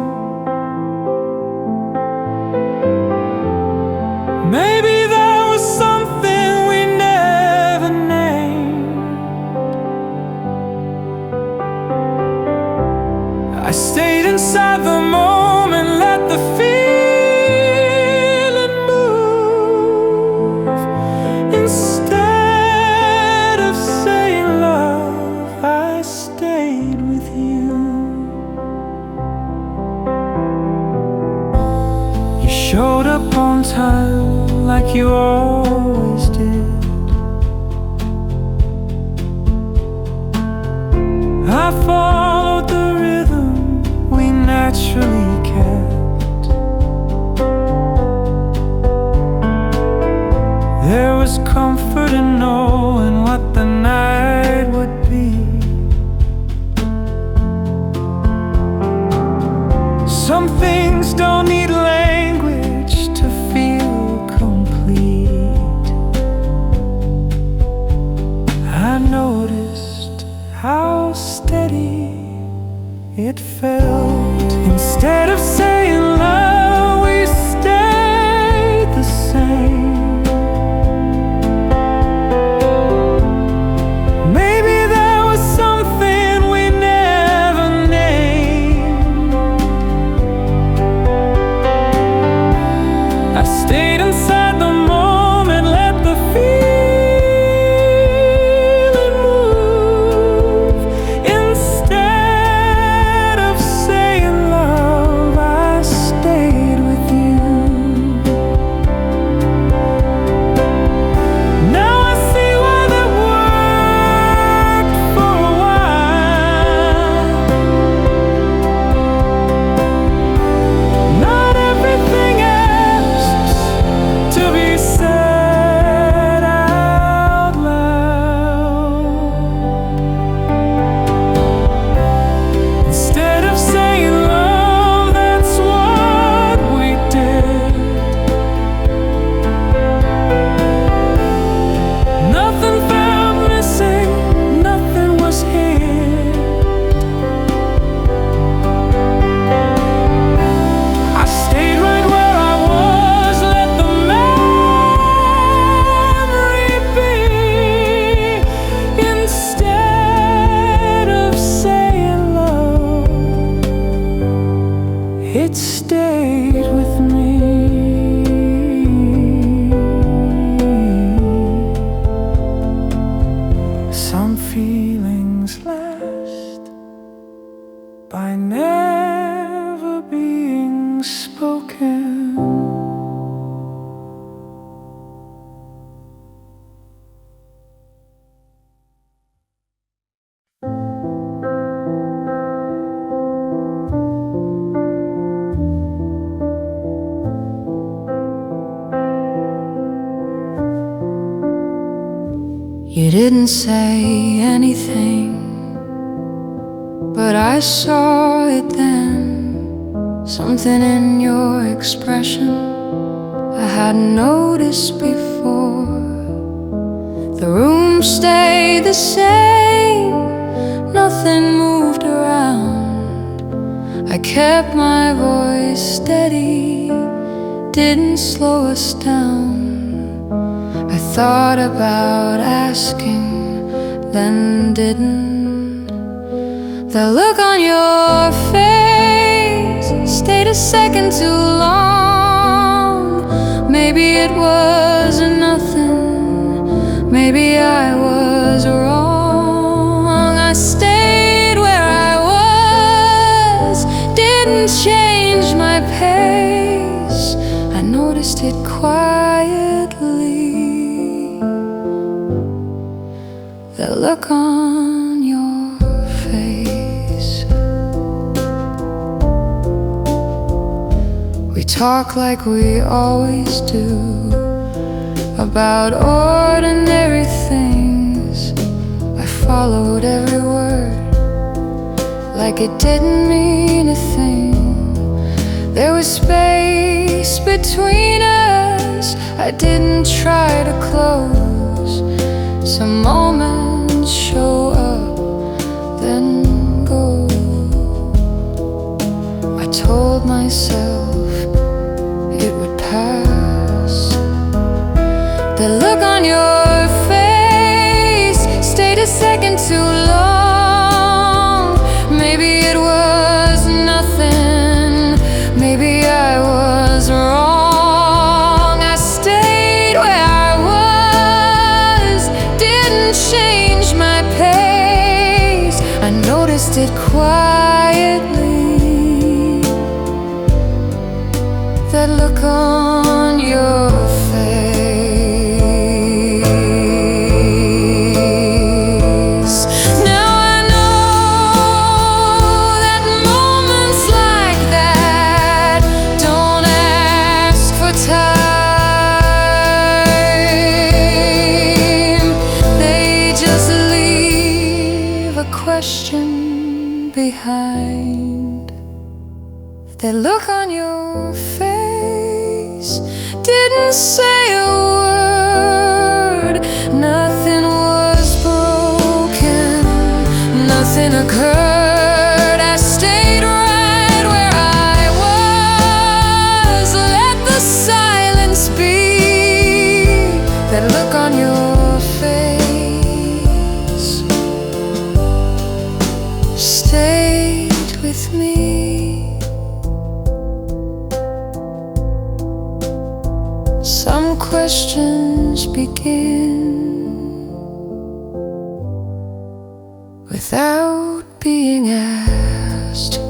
Maybe there was something we never named. I stayed inside the moment, let the feeling move. Instead of saying comfort in knowing what the night would be. Some things don't need language to feel complete. I noticed how steady it felt. Instead of saying love, we stayed the same. Maybe there was something we never named. I stayed inside the moment, let the feeling move. Instead of saying love, I stayed with you. Now I see why that worked for a while. Not everything asked to be said out loud. Instead of saying love, that's what we did. Nothing felt missing, nothing was here. I stayed right where I was, let the memory be. Instead of saying love, it stayed with me. Some feelings last by never being spoken. You didn't say anything, but I saw it then. Something in your expression I hadn't noticed before. The room stayed the same, nothing moved around. I kept my voice steady, didn't slow us down. I thought about asking, then didn't. The look on your face stayed a second too long. Maybe it was nothing, maybe I was wrong. I stayed where I was, didn't change my pace. I noticed it quietly, the look on your face. We talk like we always do about ordinary things. I followed every word like it didn't mean a thing. There was space between us, I didn't try to close. Some moments show up, then go. I told myself it would pass. The look on your face stayed a second too long. Maybe it was nothing, maybe I was wrong. I stayed where I was, didn't change my pace. I noticed it quietly, that look on your face. Now I know that moments like that don't ask for time. question behind that look on your face. Didn't say a word, nothing was broken, nothing occurred. I stayed right where I was. Let the silence be that look on your face. Stayed with me. Some questions begin without being asked.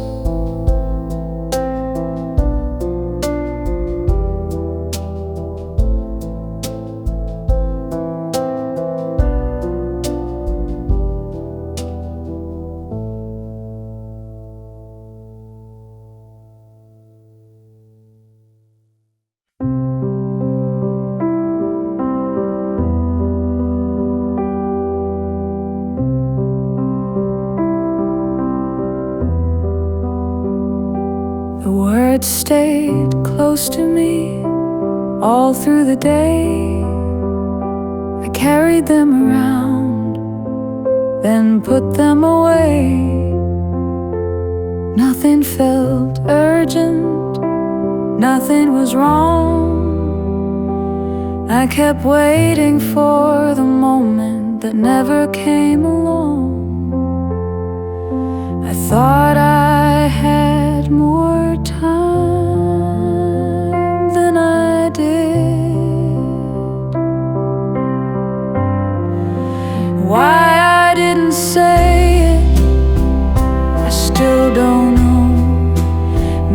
The words stayed close to me all through the day. I carried them around, then put them away. Nothing felt urgent, nothing was wrong. I kept waiting for the moment that never came along. I thought I had more time than I did. Why I didn't say it, I still don't know.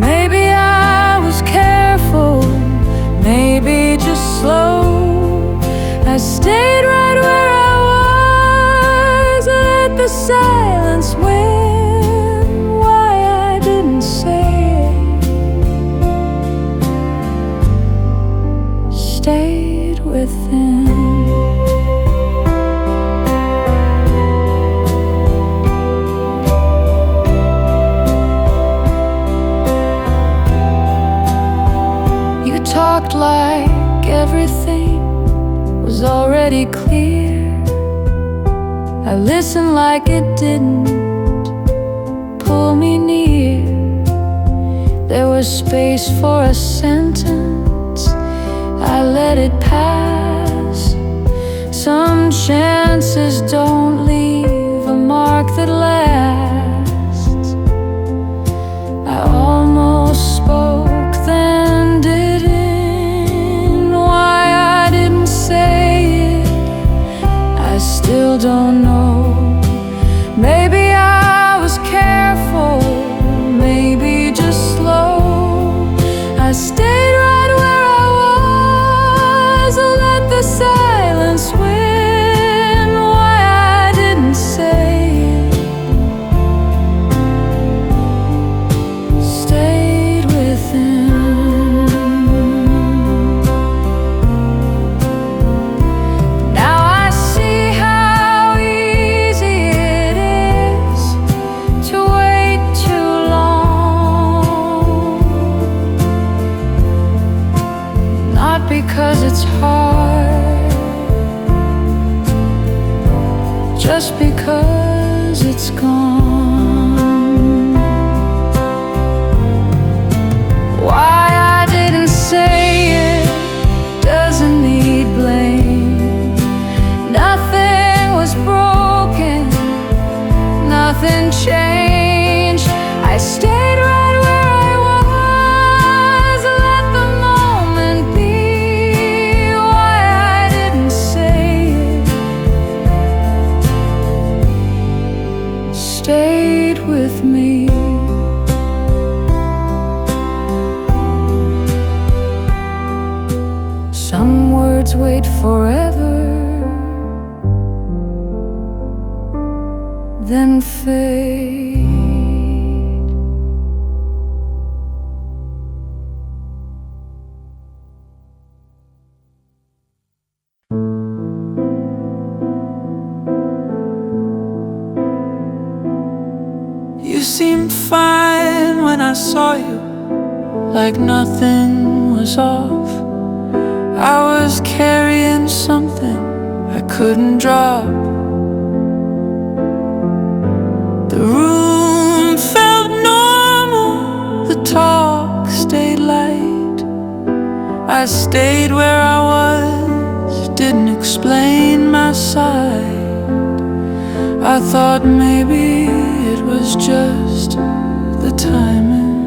Maybe I was careful, maybe just slow. I stayed right where I was. I let the silence win. Stayed within. You talked like everything was already clear. I listened like it didn't pull me near. There was space for a sentence, I let it pass. Some chances don't leave a mark that lasts. I almost spoke then didn't. Why I didn't say it, I still don't know. Maybe I was careful, maybe just slow. I stayed right where I was. Let the silence win. Why I didn't say it, stayed within. Now I see how easy it is to wait too long. Not because it's hard, just because it's gone. Why I didn't say it doesn't need blame. Nothing was broken, nothing changed. I stayed right where I was. Let the moment be. Why I didn't say it, stayed with me. Some words wait forever, then fade. seemed fine when I saw you, like nothing was off. I was carrying something I couldn't drop. The room felt normal, the talk stayed light. I stayed where I was, didn't explain my side. I thought maybe it was just the timing.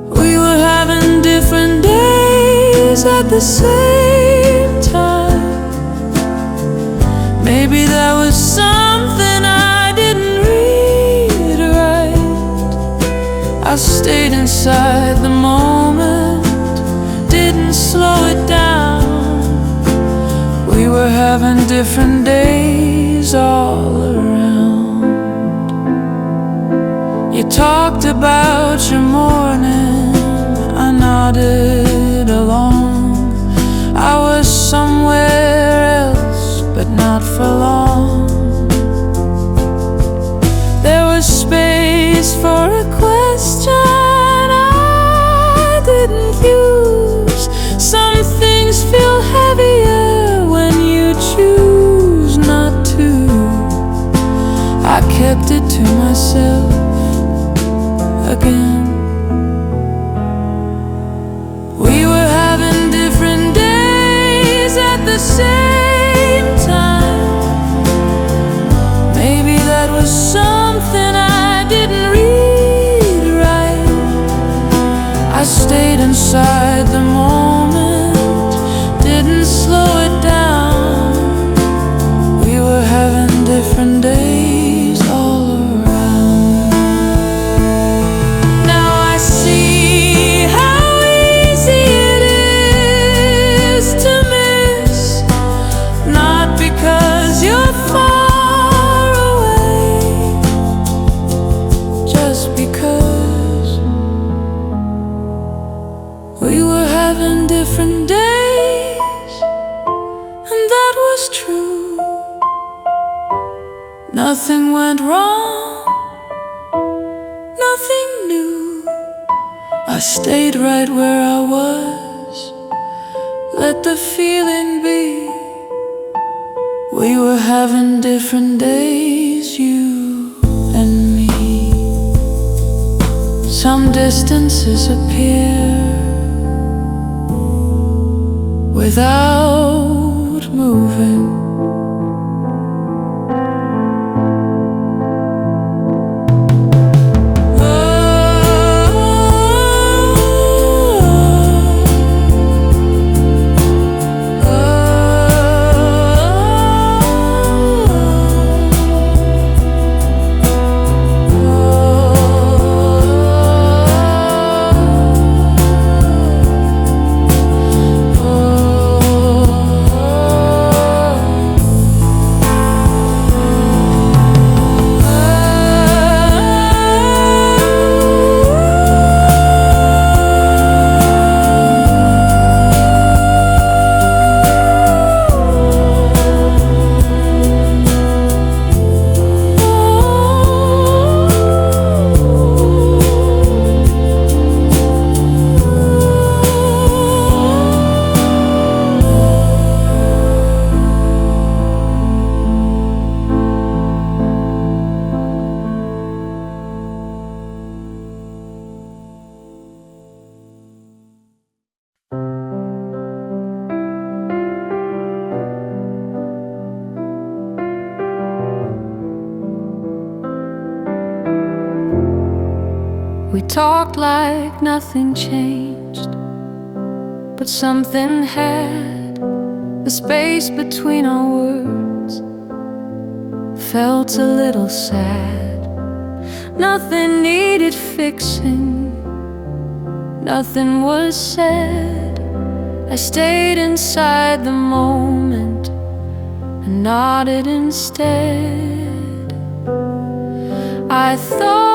We were having different days at the same time. Maybe that was something I didn't read right. I stayed inside the moment, didn't slow it down. We were having different days all around. You talked about your morning, I nodded along. I was somewhere else, but not for long. There was space for a question I didn't use. Some things feel heavier when you choose not to. I kept it to myself again. We were having different days at the same time. Maybe that was something I didn't read right. I stayed inside the moment, didn't slow it down. We were having different days all around. Now I see how easy it is to miss, not because you're far away, just because we were having different days, and that was true. Nothing went wrong, nothing new. I stayed right where I was, let the feeling be. We were having different days, you and me. Some distances appear without moving. We talked like nothing changed, but something had. The space between our words felt a little sad. Nothing needed fixing, nothing was said. I stayed inside the moment and nodded instead. I thought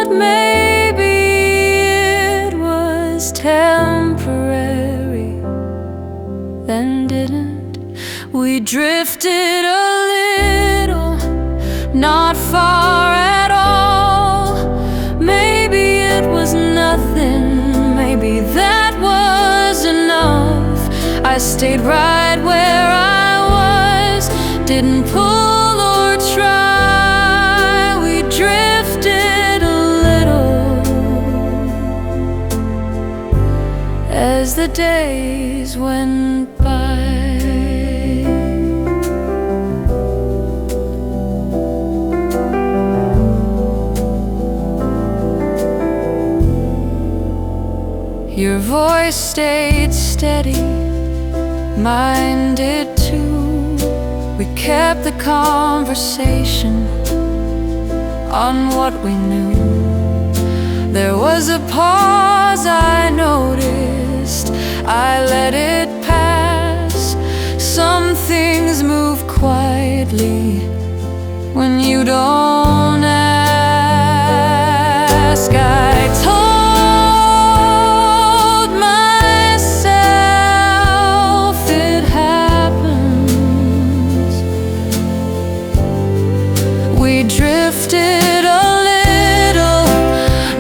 maybe it was temporary, then didn't. We drifted a little not far at all. Maybe it was nothing, maybe that was enough. I stayed right where I was, didn't pull or try. We drifted a little as the days went by. Your voice stayed steady, mine did too. We kept the conversation on what we knew. There was a pause I noticed, I let it pass. Some things move quietly when you don't ask. I told drifted a little,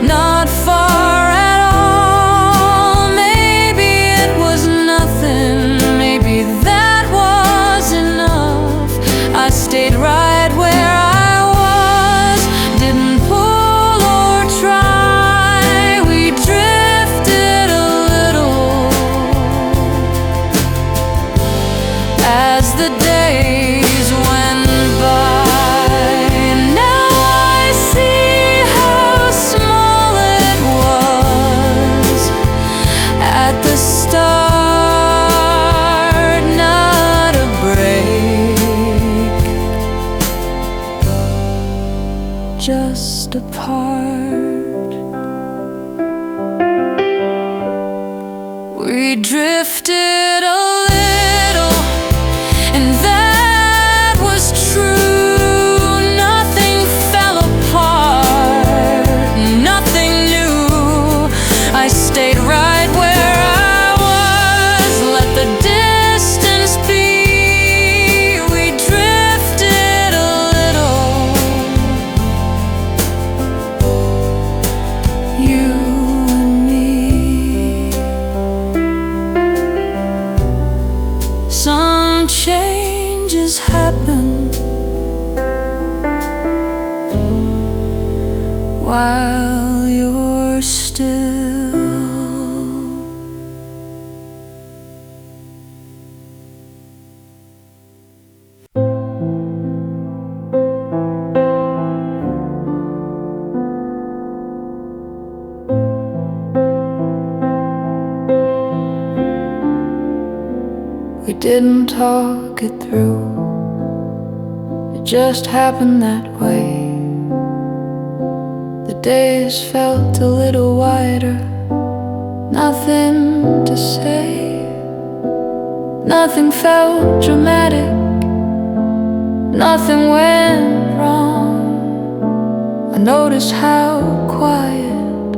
not far at all. Maybe it was nothing, maybe that was enough. I stayed right where I was, didn't pull or try. We drifted a little as the days went by. Just a part. We drifted a little, and that was true. Nothing fell apart, nothing new. I stayed right where I was, let the distance be. We drifted a little, you and me. Some changes happen while you're still. We didn't talk it through, it just happened that way. The days felt a little wider, nothing to say. Nothing felt dramatic, nothing went wrong. I noticed how quiet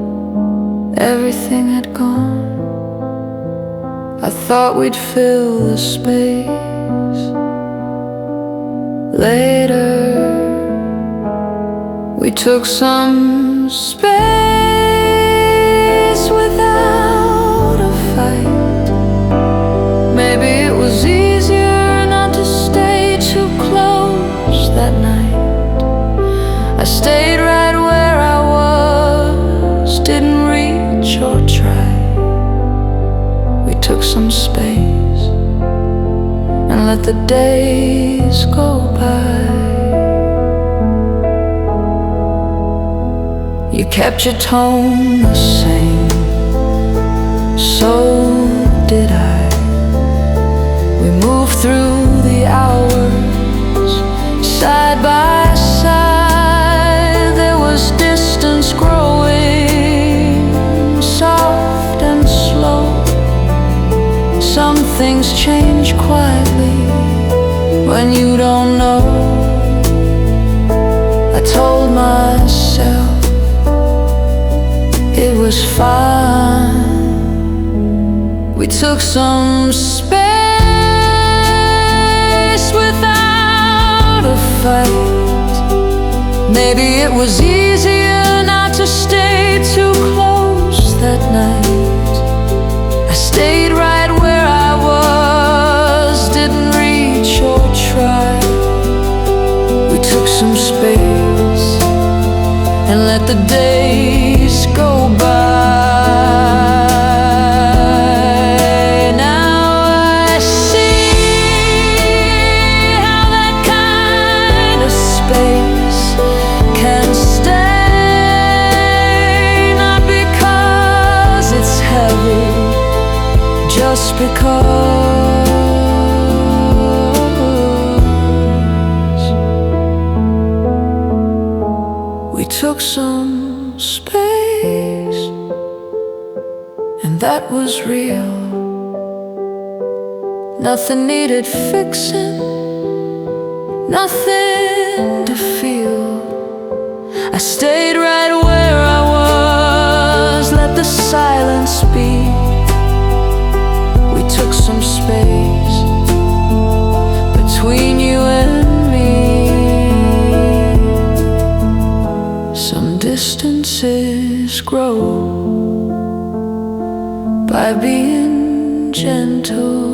everything had gone. I thought we'd fill the space later. We took some space without a fight. Maybe it was easier not to stay too close that night. I stayed right where I was, didn't reach or try. Took some space and let the days go by. You kept your tone the same, so did I. We moved through the hours side by side. There was distance growing, soft and slow. Some things change quietly when you don't know. I told myself it was fine. We took some space without a fight. Maybe it was easier not to stay too close that night. I stayed right where I was, didn't reach or try. We took some space and let the days go by. Just because we took some space, and that was real. Nothing needed fixing, nothing to feel. I stayed right where I was, let the silence speak. Took some space between you and me. Some distances grow by being gentle.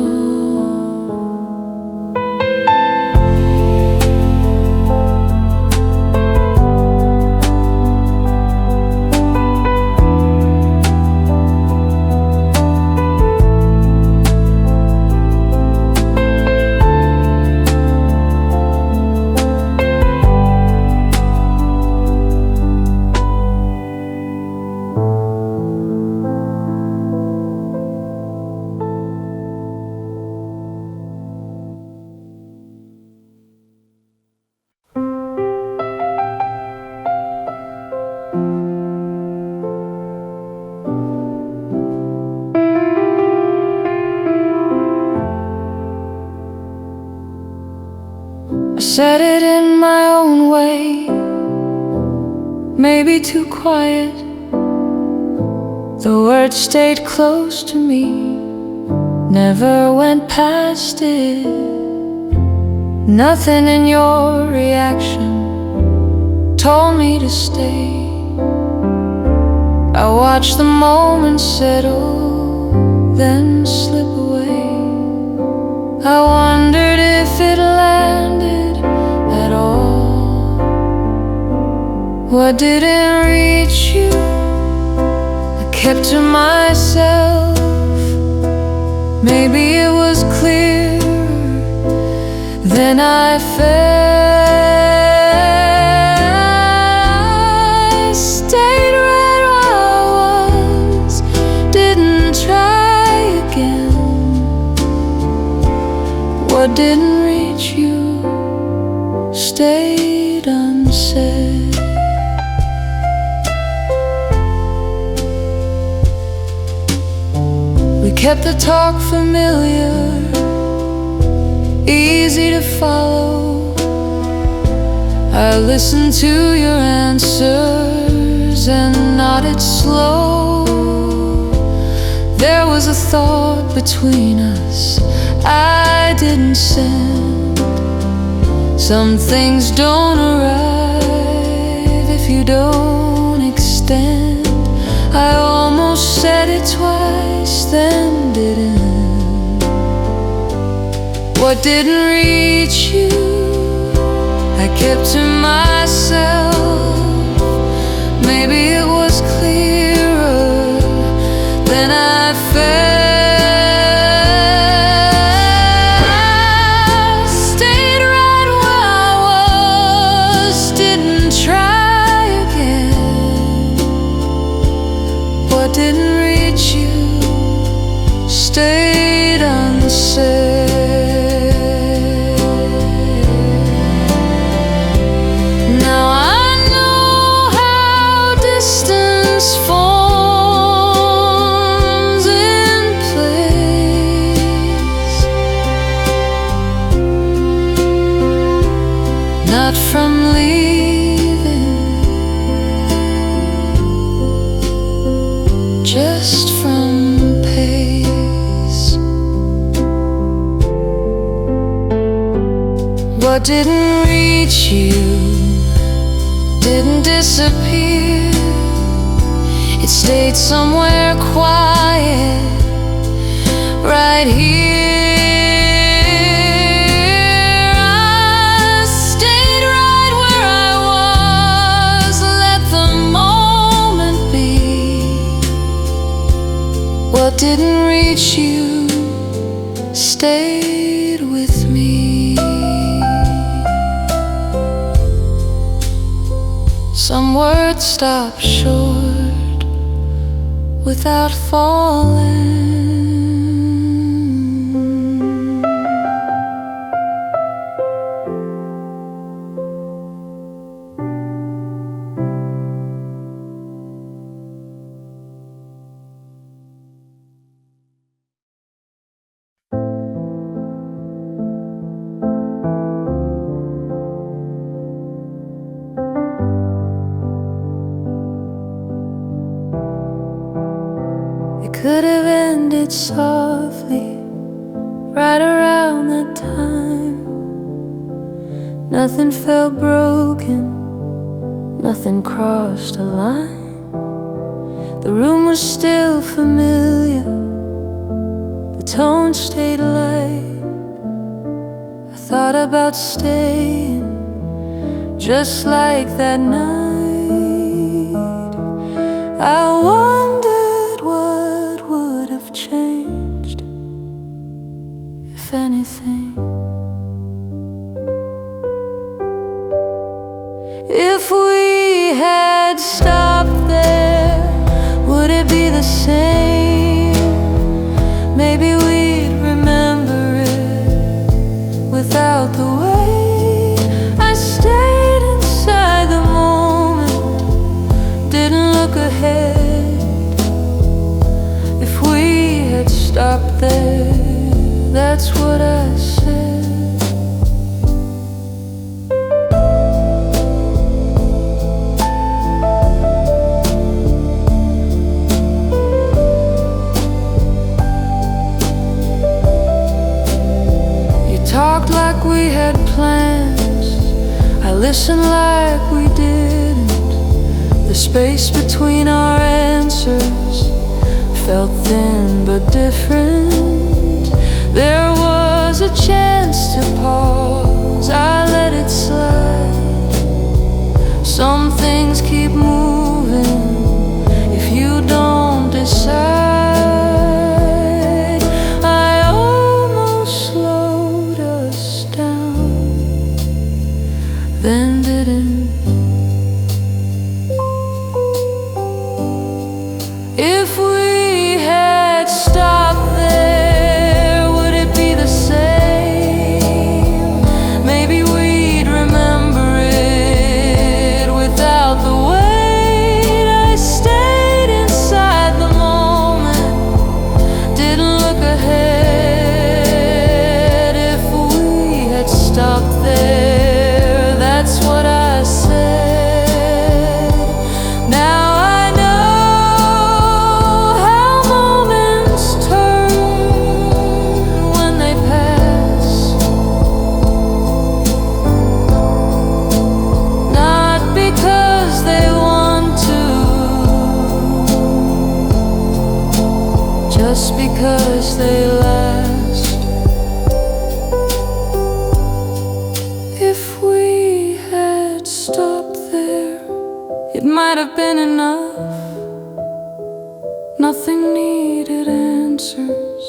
Said it in my own way, maybe too quiet. The words stayed close to me, never went past it. Nothing in your reaction told me to stay. I watched the moment settle, then slip away. I wondered if it landed at all. What didn't reach you, I kept to myself. Maybe it was clearer than I felt. I stayed right where I was, didn't try again. What didn't reach you stayed unsaid. We kept the talk familiar, easy to follow. I listened to your answers and nodded slow. There was a thought between us I didn't send. Some things don't arrive if you don't extend. I almost said it twice, then didn't. What didn't reach you, I kept to myself. Maybe it was clearer than I felt. Stayed unsaid. Now I know how distance forms in place, not from leaving, just from what didn't reach you didn't disappear. It stayed somewhere quiet, right here. I stayed right where I was, let the moment be. What didn't reach you stayed with me. Some words stop short without falling. Could have ended softly right around that time. Nothing felt broken, nothing crossed a line. The room was still familiar, the tone stayed light. I thought about staying just like that night. I wondered changed, if anything. If we had stopped there, would it be the same? Maybe we'd remember it without the way I stayed inside the moment, didn't look ahead. Stop there, that's what I said. You talked like we had plans, I listened like we didn't. The space between our answers felt thin but different. There was a chance to pause, I let it slide. Some things keep moving if you don't decide. I almost slowed us down, then didn't. If we had stopped there, would it be the same? Maybe we'd remember it without the weight. I stayed inside the moment, didn't look ahead. If we had stopped there, that's what I said. Now because they last. If we had stopped there, it might have been enough. Nothing needed answers,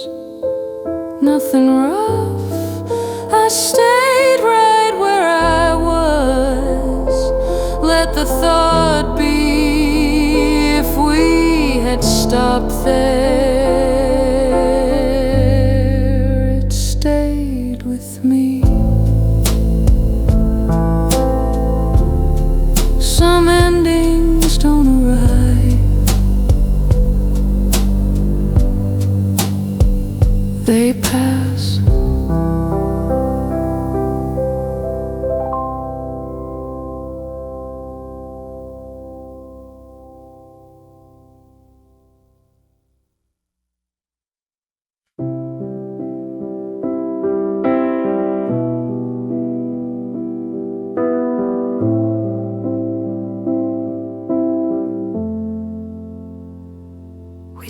nothing rough. I stayed right where I was, let the thought be. If we had stopped there, me. Some endings don't arrive, they pass.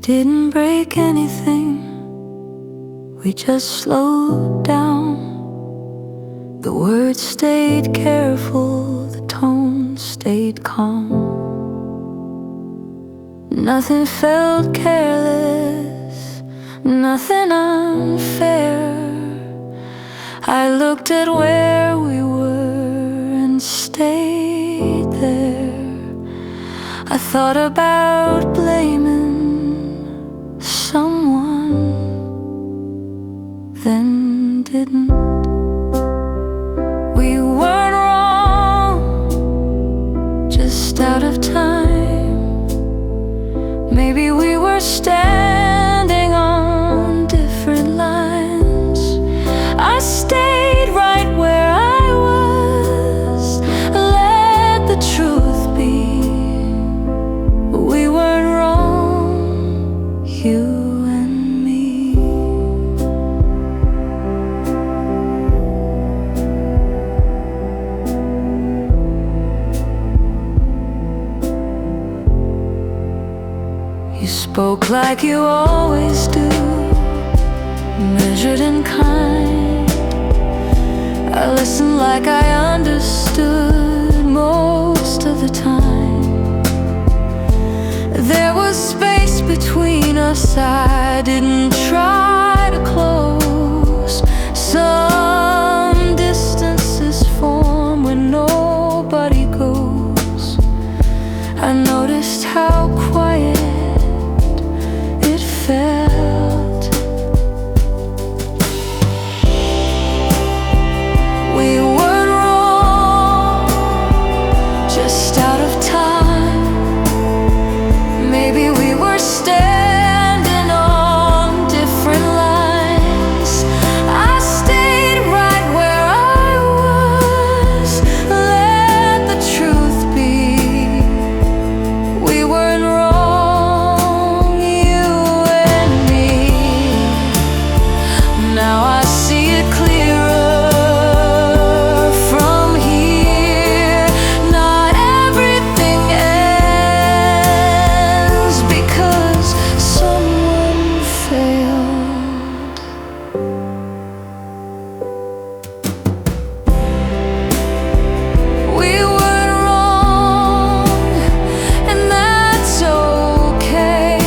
didn't break anything, we just slowed down. The words stayed careful, the tone stayed calm. Nothing felt careless, nothing unfair. I looked at where we were and stayed there. I thought about blaming someone, then didn't. We weren't wrong, just out of time. Maybe we were standing on different lines. I stayed right where I was, let the truth be. We weren't wrong, you and me. You spoke like you always do, measured and kind. I listened like I understood most of the time. There was space between us I didn't try to close. Some distances form when nobody goes. I noticed how quiet it felt. We weren't wrong, just out of time. Maybe we were standing on different lines. I stayed right where I was, let the truth be. We weren't wrong, you and me. Now I see it clearer from here. Not everything ends because someone failed. We weren't wrong, and that's okay.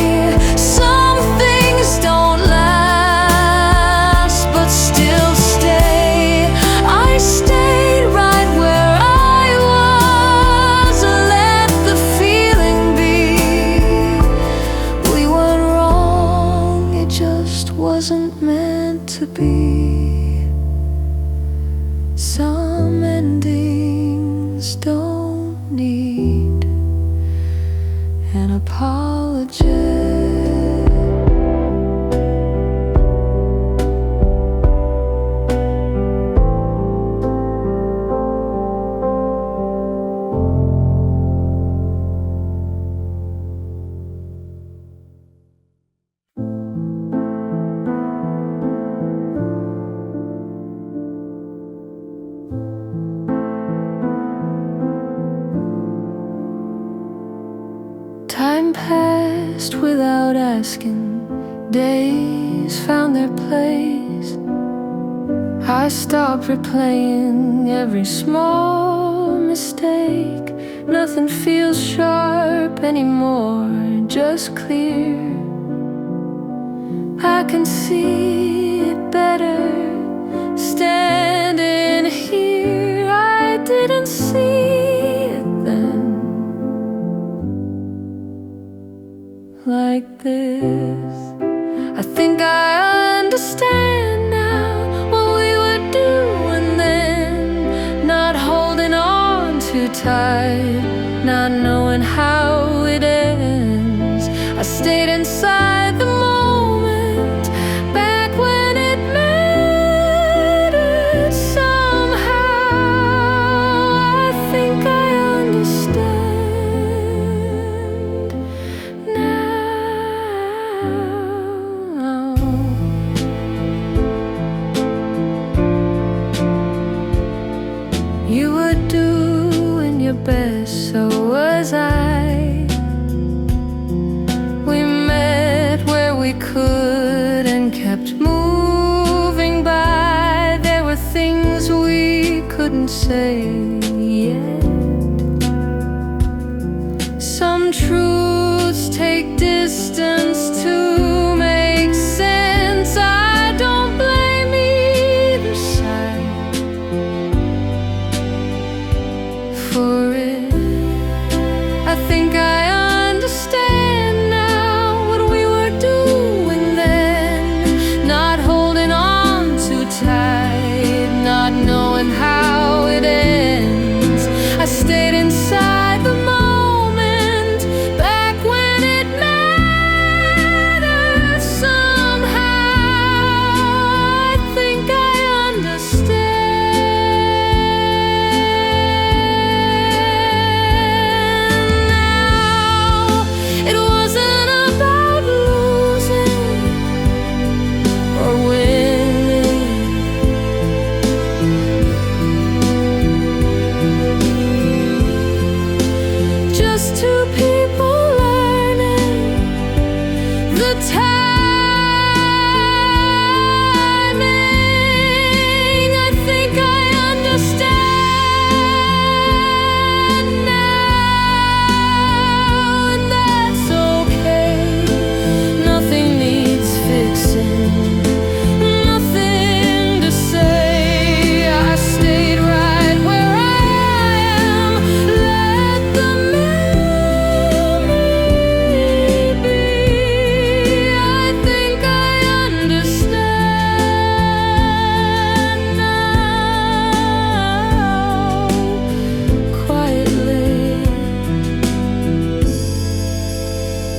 Some things don't last, but still stay. I stayed right where I was, let the feeling be. We weren't wrong, it just wasn't meant to be. Some endings don't need an apology. Time passed without asking. Days found their place. I stopped replaying every small mistake. Nothing feels sharp anymore, just clear. I can see it better standing here. I didn't see it then, like this. I think I understand now what we were doing then. Not holding on too tight, not knowing how it ends. I stayed inside the moment, back when it mattered somehow. I think I understand now. You were doing your best, so was I. We met couldn't say yet. Some truths take distance to make sense. I don't blame either side for it. I think I understand now what we were doing then. Not holding on too tight, not knowing how it ends. I stayed inside the moment, back when it mattered somehow. I think I understand now. It wasn't about losing or winning. Just two people learning the timing. I think I understand now, and that's okay. Nothing needs fixing, nothing to say. I stayed right where I am. Let the memory be. I think I understand now, quietly.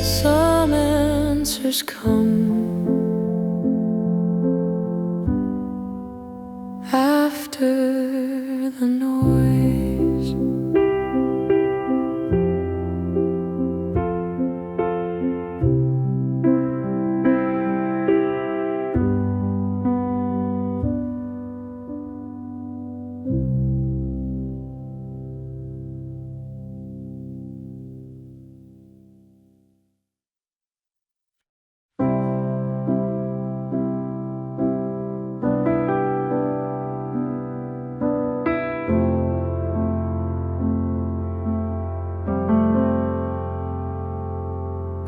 Some answers come after the noise.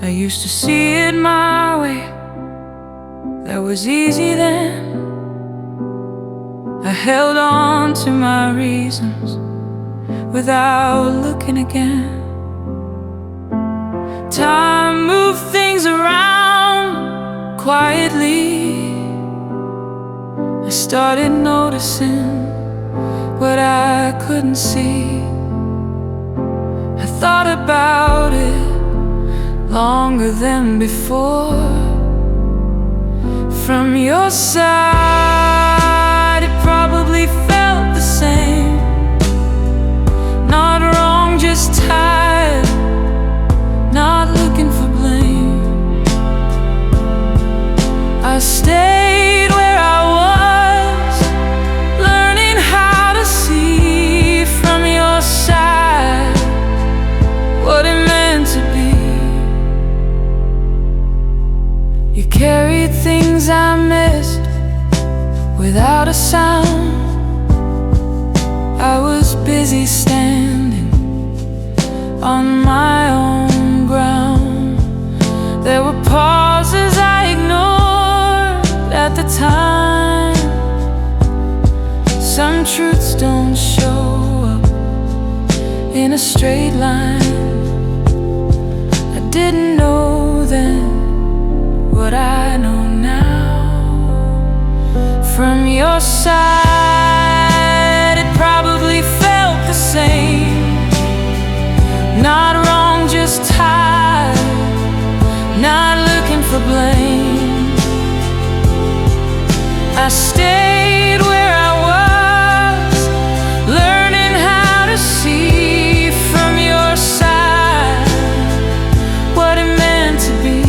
I used to see it my way. That was easy then. I held on to my reasons without looking again. Time moved things around quietly. I started noticing what I couldn't see. I thought about it longer than before. From your side, it probably felt the same. Not wrong, just tired, not looking for blame. I stayed where I was, learning how to see from your side what it meant to be. You carried things I missed without a sound. I was busy standing on my own ground. There were pauses I ignored at the time. Some truths don't show up in a straight line. I didn't know then what I know now. From your side, it probably felt the same. Not wrong, just tired, not looking for blame. I stayed where I was, learning how to see from your side what it meant to be.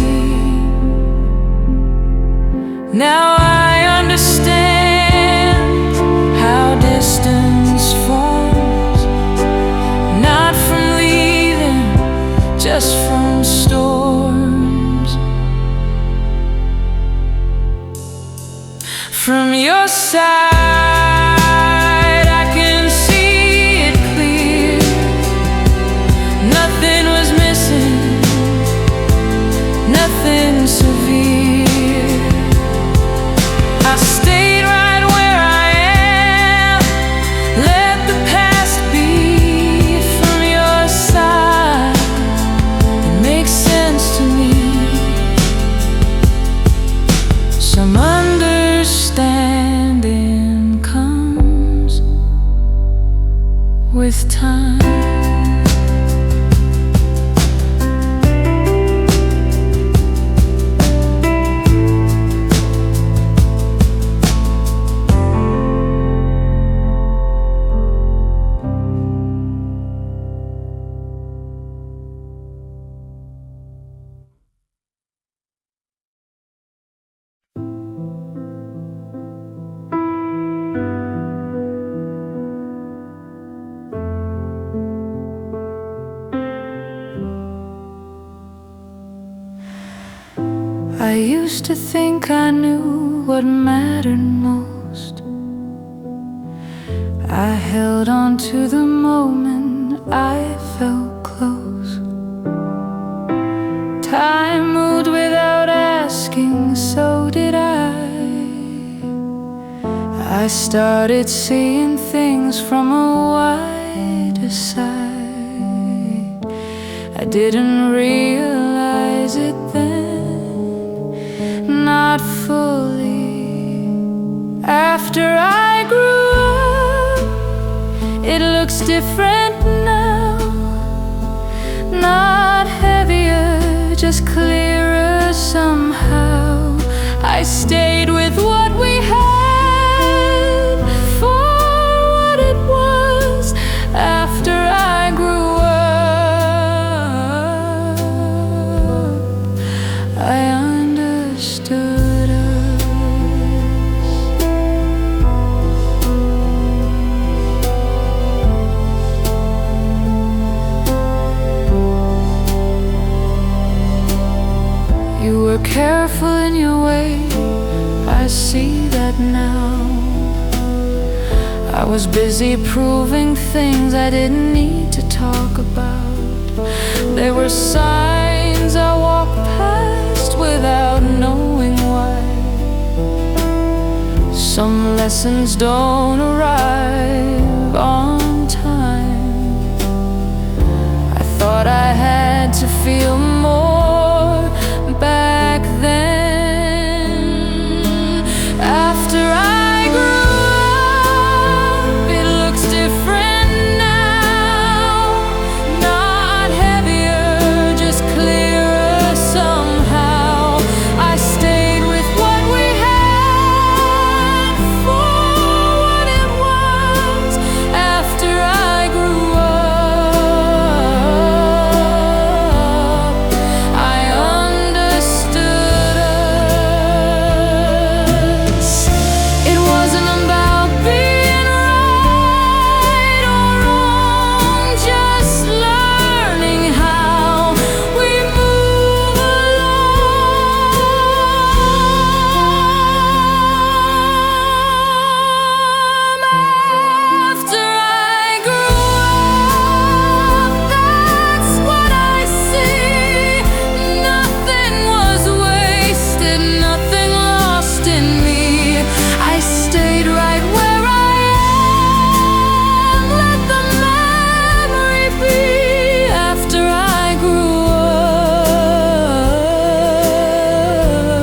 Now I understand how distance forms, not from leaving, just from storms. From your side, I can used to think I knew what mattered most. I held on to the moment I felt close. Time moved without asking, so did I. I started seeing things from a wider side. I didn't realize it then, not fully. After I grew up, it looks different now. Not heavier, just clearer somehow. I stayed with what we had for what it was. After I grew up, I understood us. You were careful in your way, I see that now. I was busy proving things I didn't need to talk about. There were signs I walked past without knowing why. Some lessons don't arrive on time. I thought I had to feel more back then. After I grew up, it looks different now. Not heavier, just clearer somehow. I stayed with what we had for what it was. After I grew up, I understood us. It wasn't about being right or wrong, just learning how we move along. After I grew up, that's what I see. Nothing was wasted, nothing lost in me. I stayed right where I am. Let the memory be. After I grew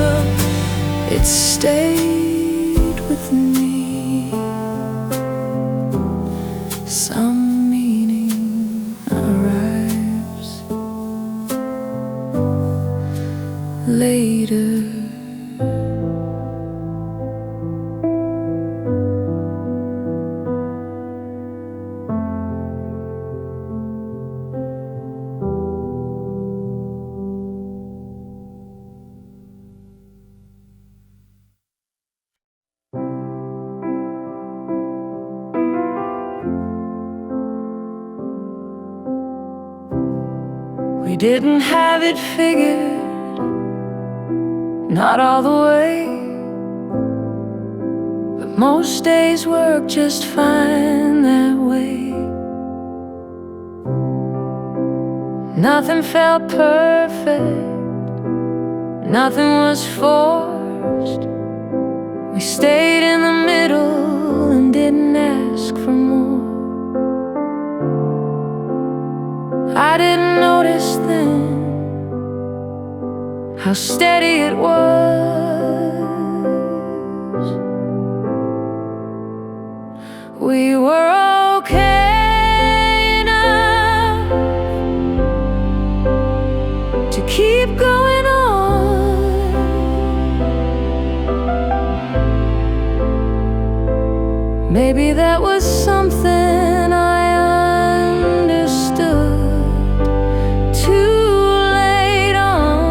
up, it stayed with me. Some meaning arrives later. We didn't have it figured, not all the way. But most days work just fine that way. Nothing felt perfect, nothing was forced. We stayed in the middle and didn't ask for more. I didn't notice then how steady it was. We were okay enough to keep going on. Maybe that was something I understood too late on.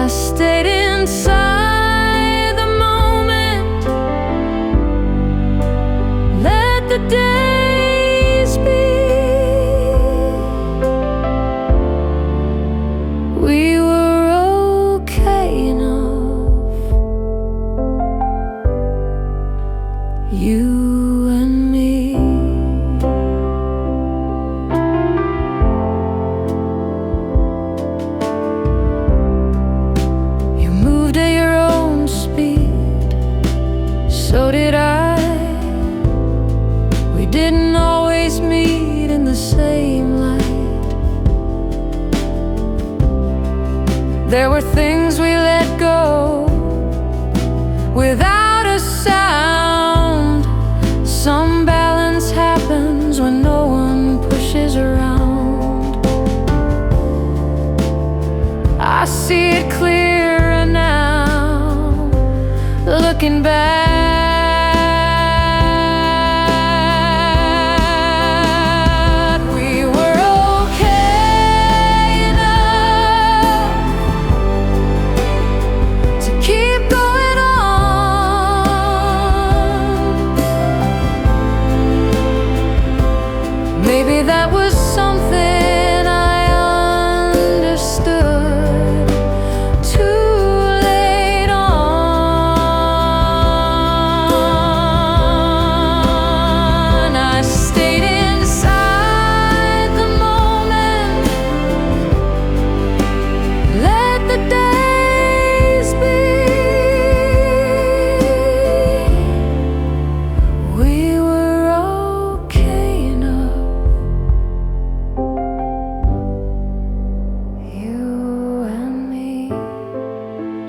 I stayed inside the moment, let the days be. so did I. We didn't always meet in the same light. There were things we let go without a sound. Some balance happens when no one pushes around. I see it clearer now, looking back.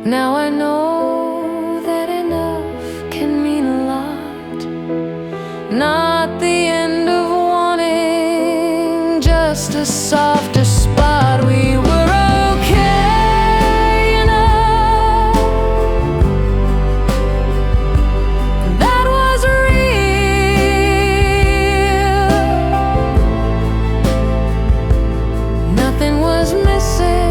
Now I know that enough can mean a lot. Not the end of wanting, just a softer spot. We were okay enough. That was real. Nothing was missing.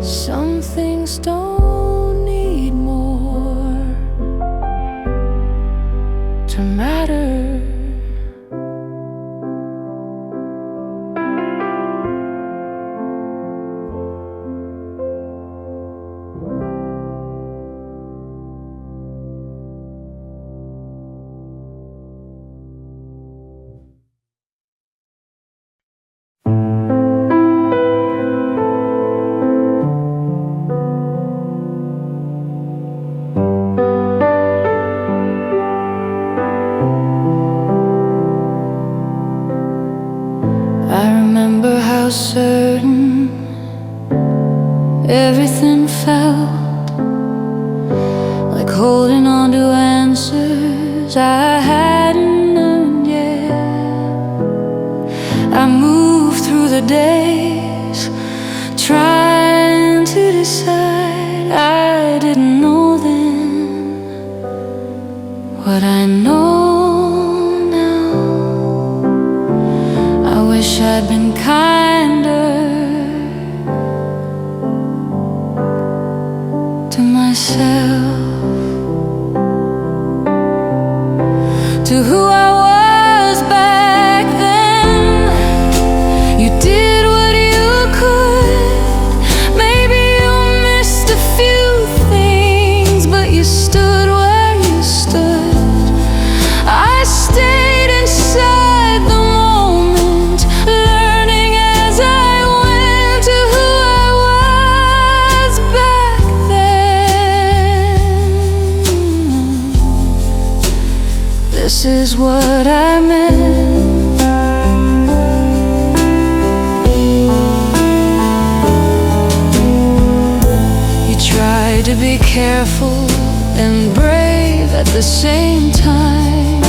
Some things don't need more to matter. How certain everything felt, like holding on to answers I hadn't earned yet. I moved through the days trying to decide. I didn't know then what I know now. I wish I'd been kinder to myself, to who I was back then. You did what you could. Maybe you missed a few things, but you stood where you stood. I stayed inside the moment, learning as I went to who I was back then. This is what I meant. You tried to be careful and brave at the same time.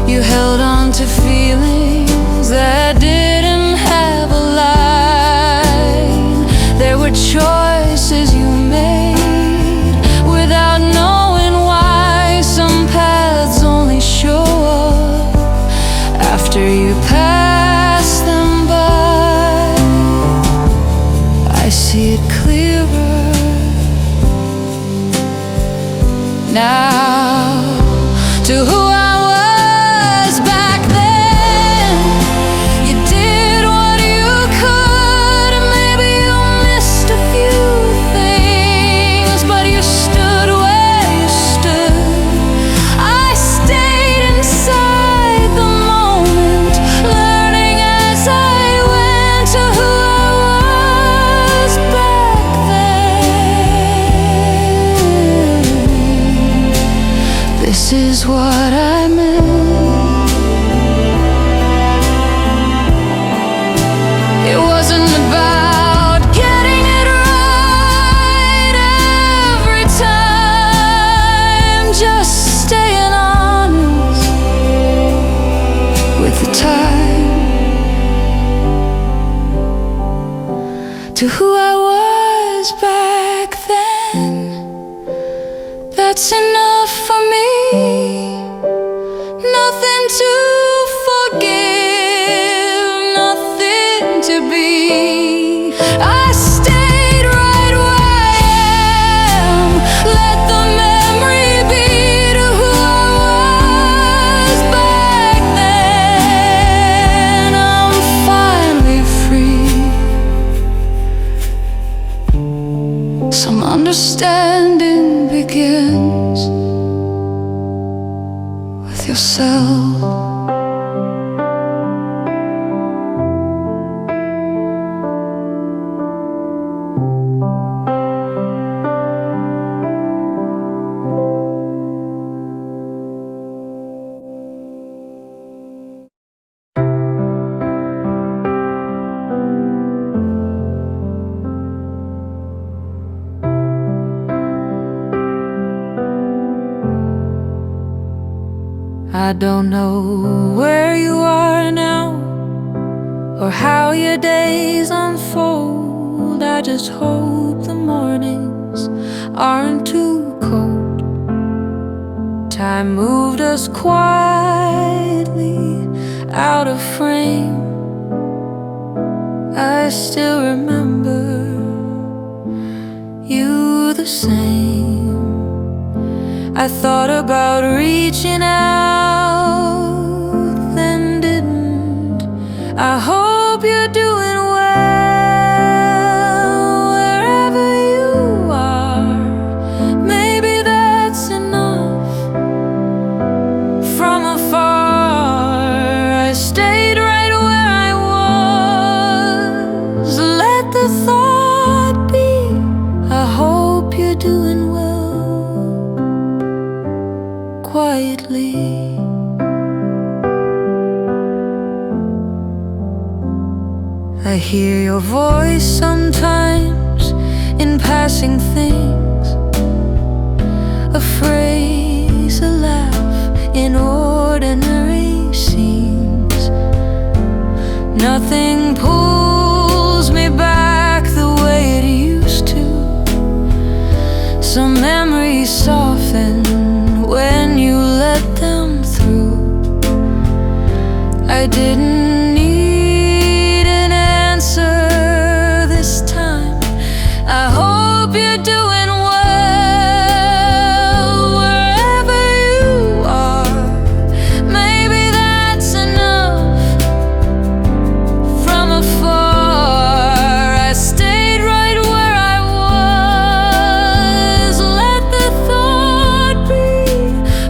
You held on to feelings that didn't have a line. There were choices you made without knowing why. Some paths only show up after you pass them by. back the time to who I was back then. That's enough for me. Nothing to forgive, nothing to be. I stayed right where I am. Let the memory be to who I was back then. I'm finally free. Some understanding begins with yourself. I don't know where you are now or how your days unfold. I just hope the mornings aren't too cold. Time moved us quietly out of frame. I still remember you the same. I thought about reaching out, then didn't. I hope you're doing well wherever you are. Maybe that's enough. From afar, I stayed right where I was. Let the thought be, I hope you're doing well. Quietly, I hear your voice sometimes in passing things, a phrase, a laugh in ordinary scenes. Nothing pulls me back the way it used to. Some memories soften when you let them through. I didn't need an answer this time. I hope you're doing well wherever you are. Maybe that's enough. From afar, I stayed right where I was. Let the thought be,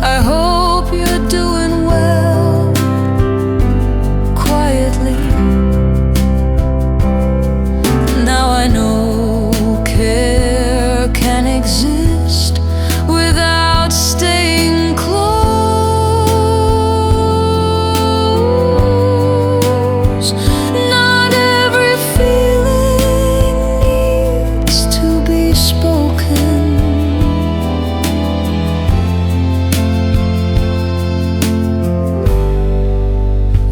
I hope you're doing well. Quietly, now I know care can exist without staying close. Not every feeling needs to be spoken.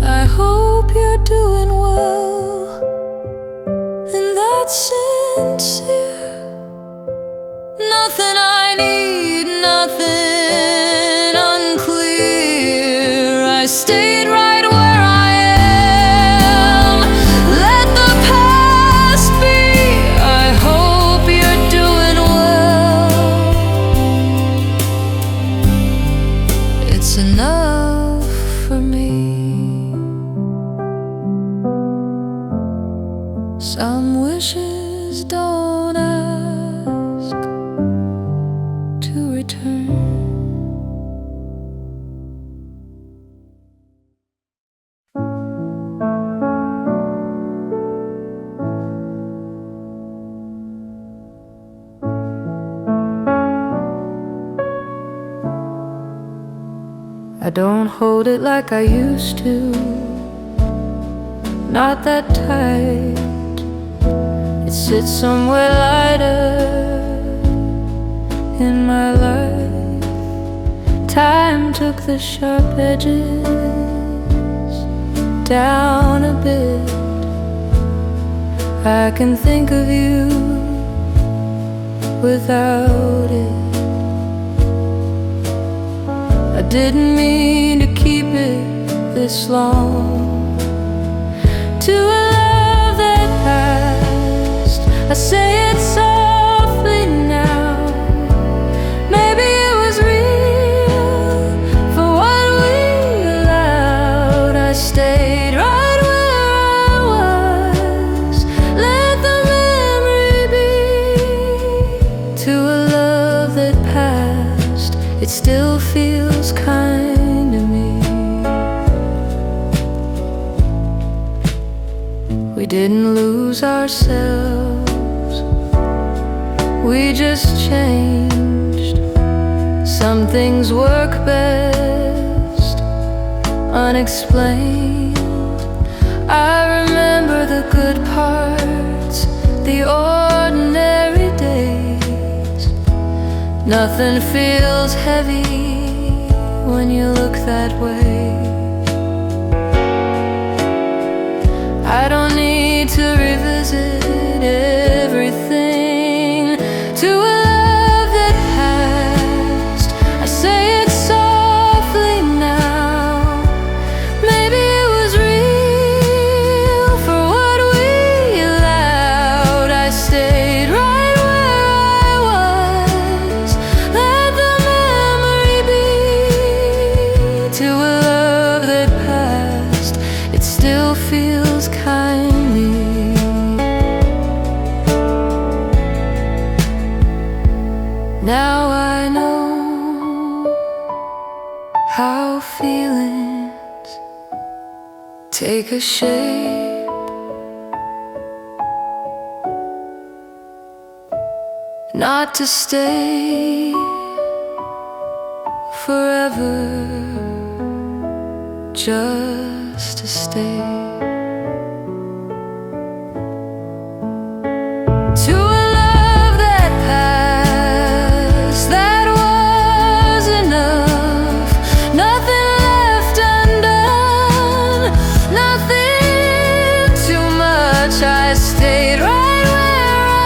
I hope you're doing well, and that's sincere. Nothing I need, nothing unclear. I stayed right where I am. Let the past be. I hope you're doing well. It's enough for me. Some wishes don't ask to return. I don't hold it like I used to, not that tight. It sits somewhere lighter in my life. Time took the sharp edges down a bit, I can think of you without it. I didn't mean to keep it this long, to a love that passed. I say it softly now. Maybe it was real for what we allowed. I stayed right where I was. Let the memory be. To a love that passed, it still feels kind to me. We didn't lose ourselves, we just changed. Some things work best unexplained. I remember the good parts, the ordinary days. Nothing feels heavy when you look that way. I don't need to revisit everything. To a love that passed, I say it softly now. Maybe it was real for what we allowed. I stayed right where I was. Let the memory be. To a love that passed, it still feels kindly. Now I know how feelings take a shape, not to stay forever, just to stay. To a love that passed, that was enough. Nothing left undone, nothing too much. I stayed right where I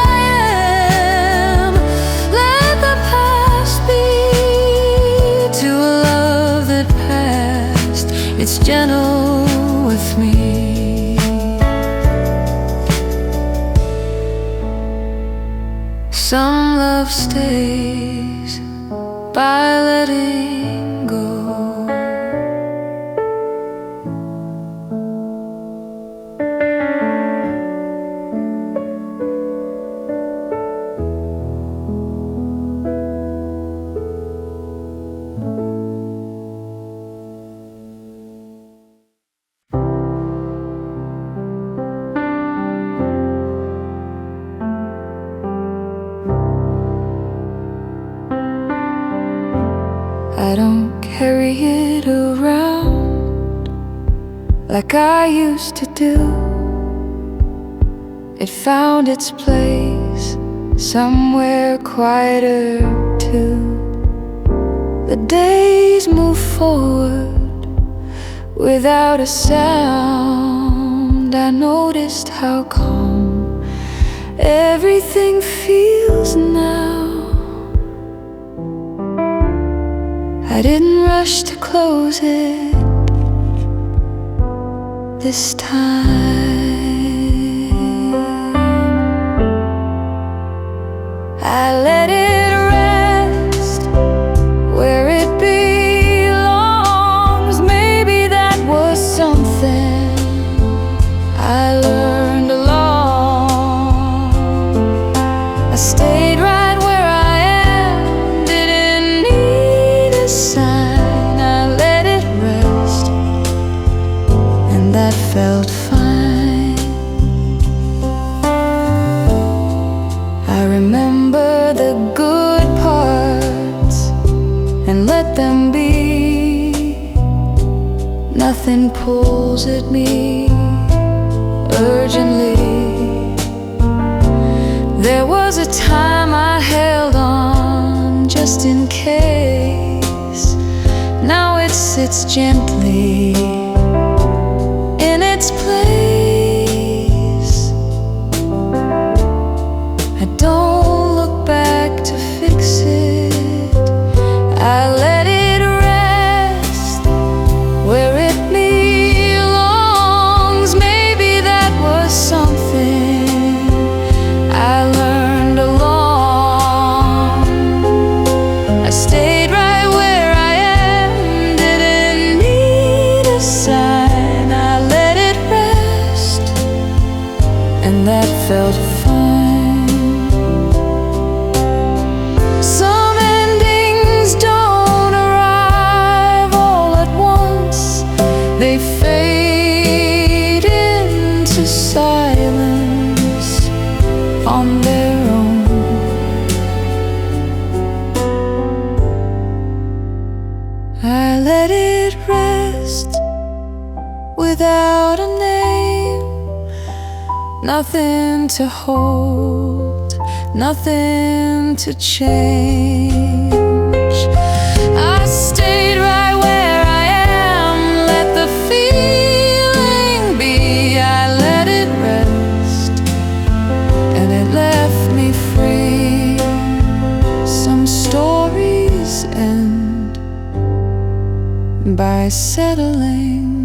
am. Let the past be. To a love that passed, it's gentle with me. Some love stays by letting go. I don't carry it around like I used to do. It found its place somewhere quieter too. The days move forward without a sound. I noticed how calm everything feels now. I didn't rush to close it this time. I let it rest where it belongs. Maybe that was something I learned along. I stayed right where I am, didn't need a sign. I let it rest, and that felt fine. I remember the good parts and let them be. Nothing pulls at me urgently. There was a time I held on just in case. Now it sits gently in let it rest without a name. Nothing to hold, nothing to change. I stayed right where I am, let the feeling be. I let it rest, and it left me free. Some stories end by settling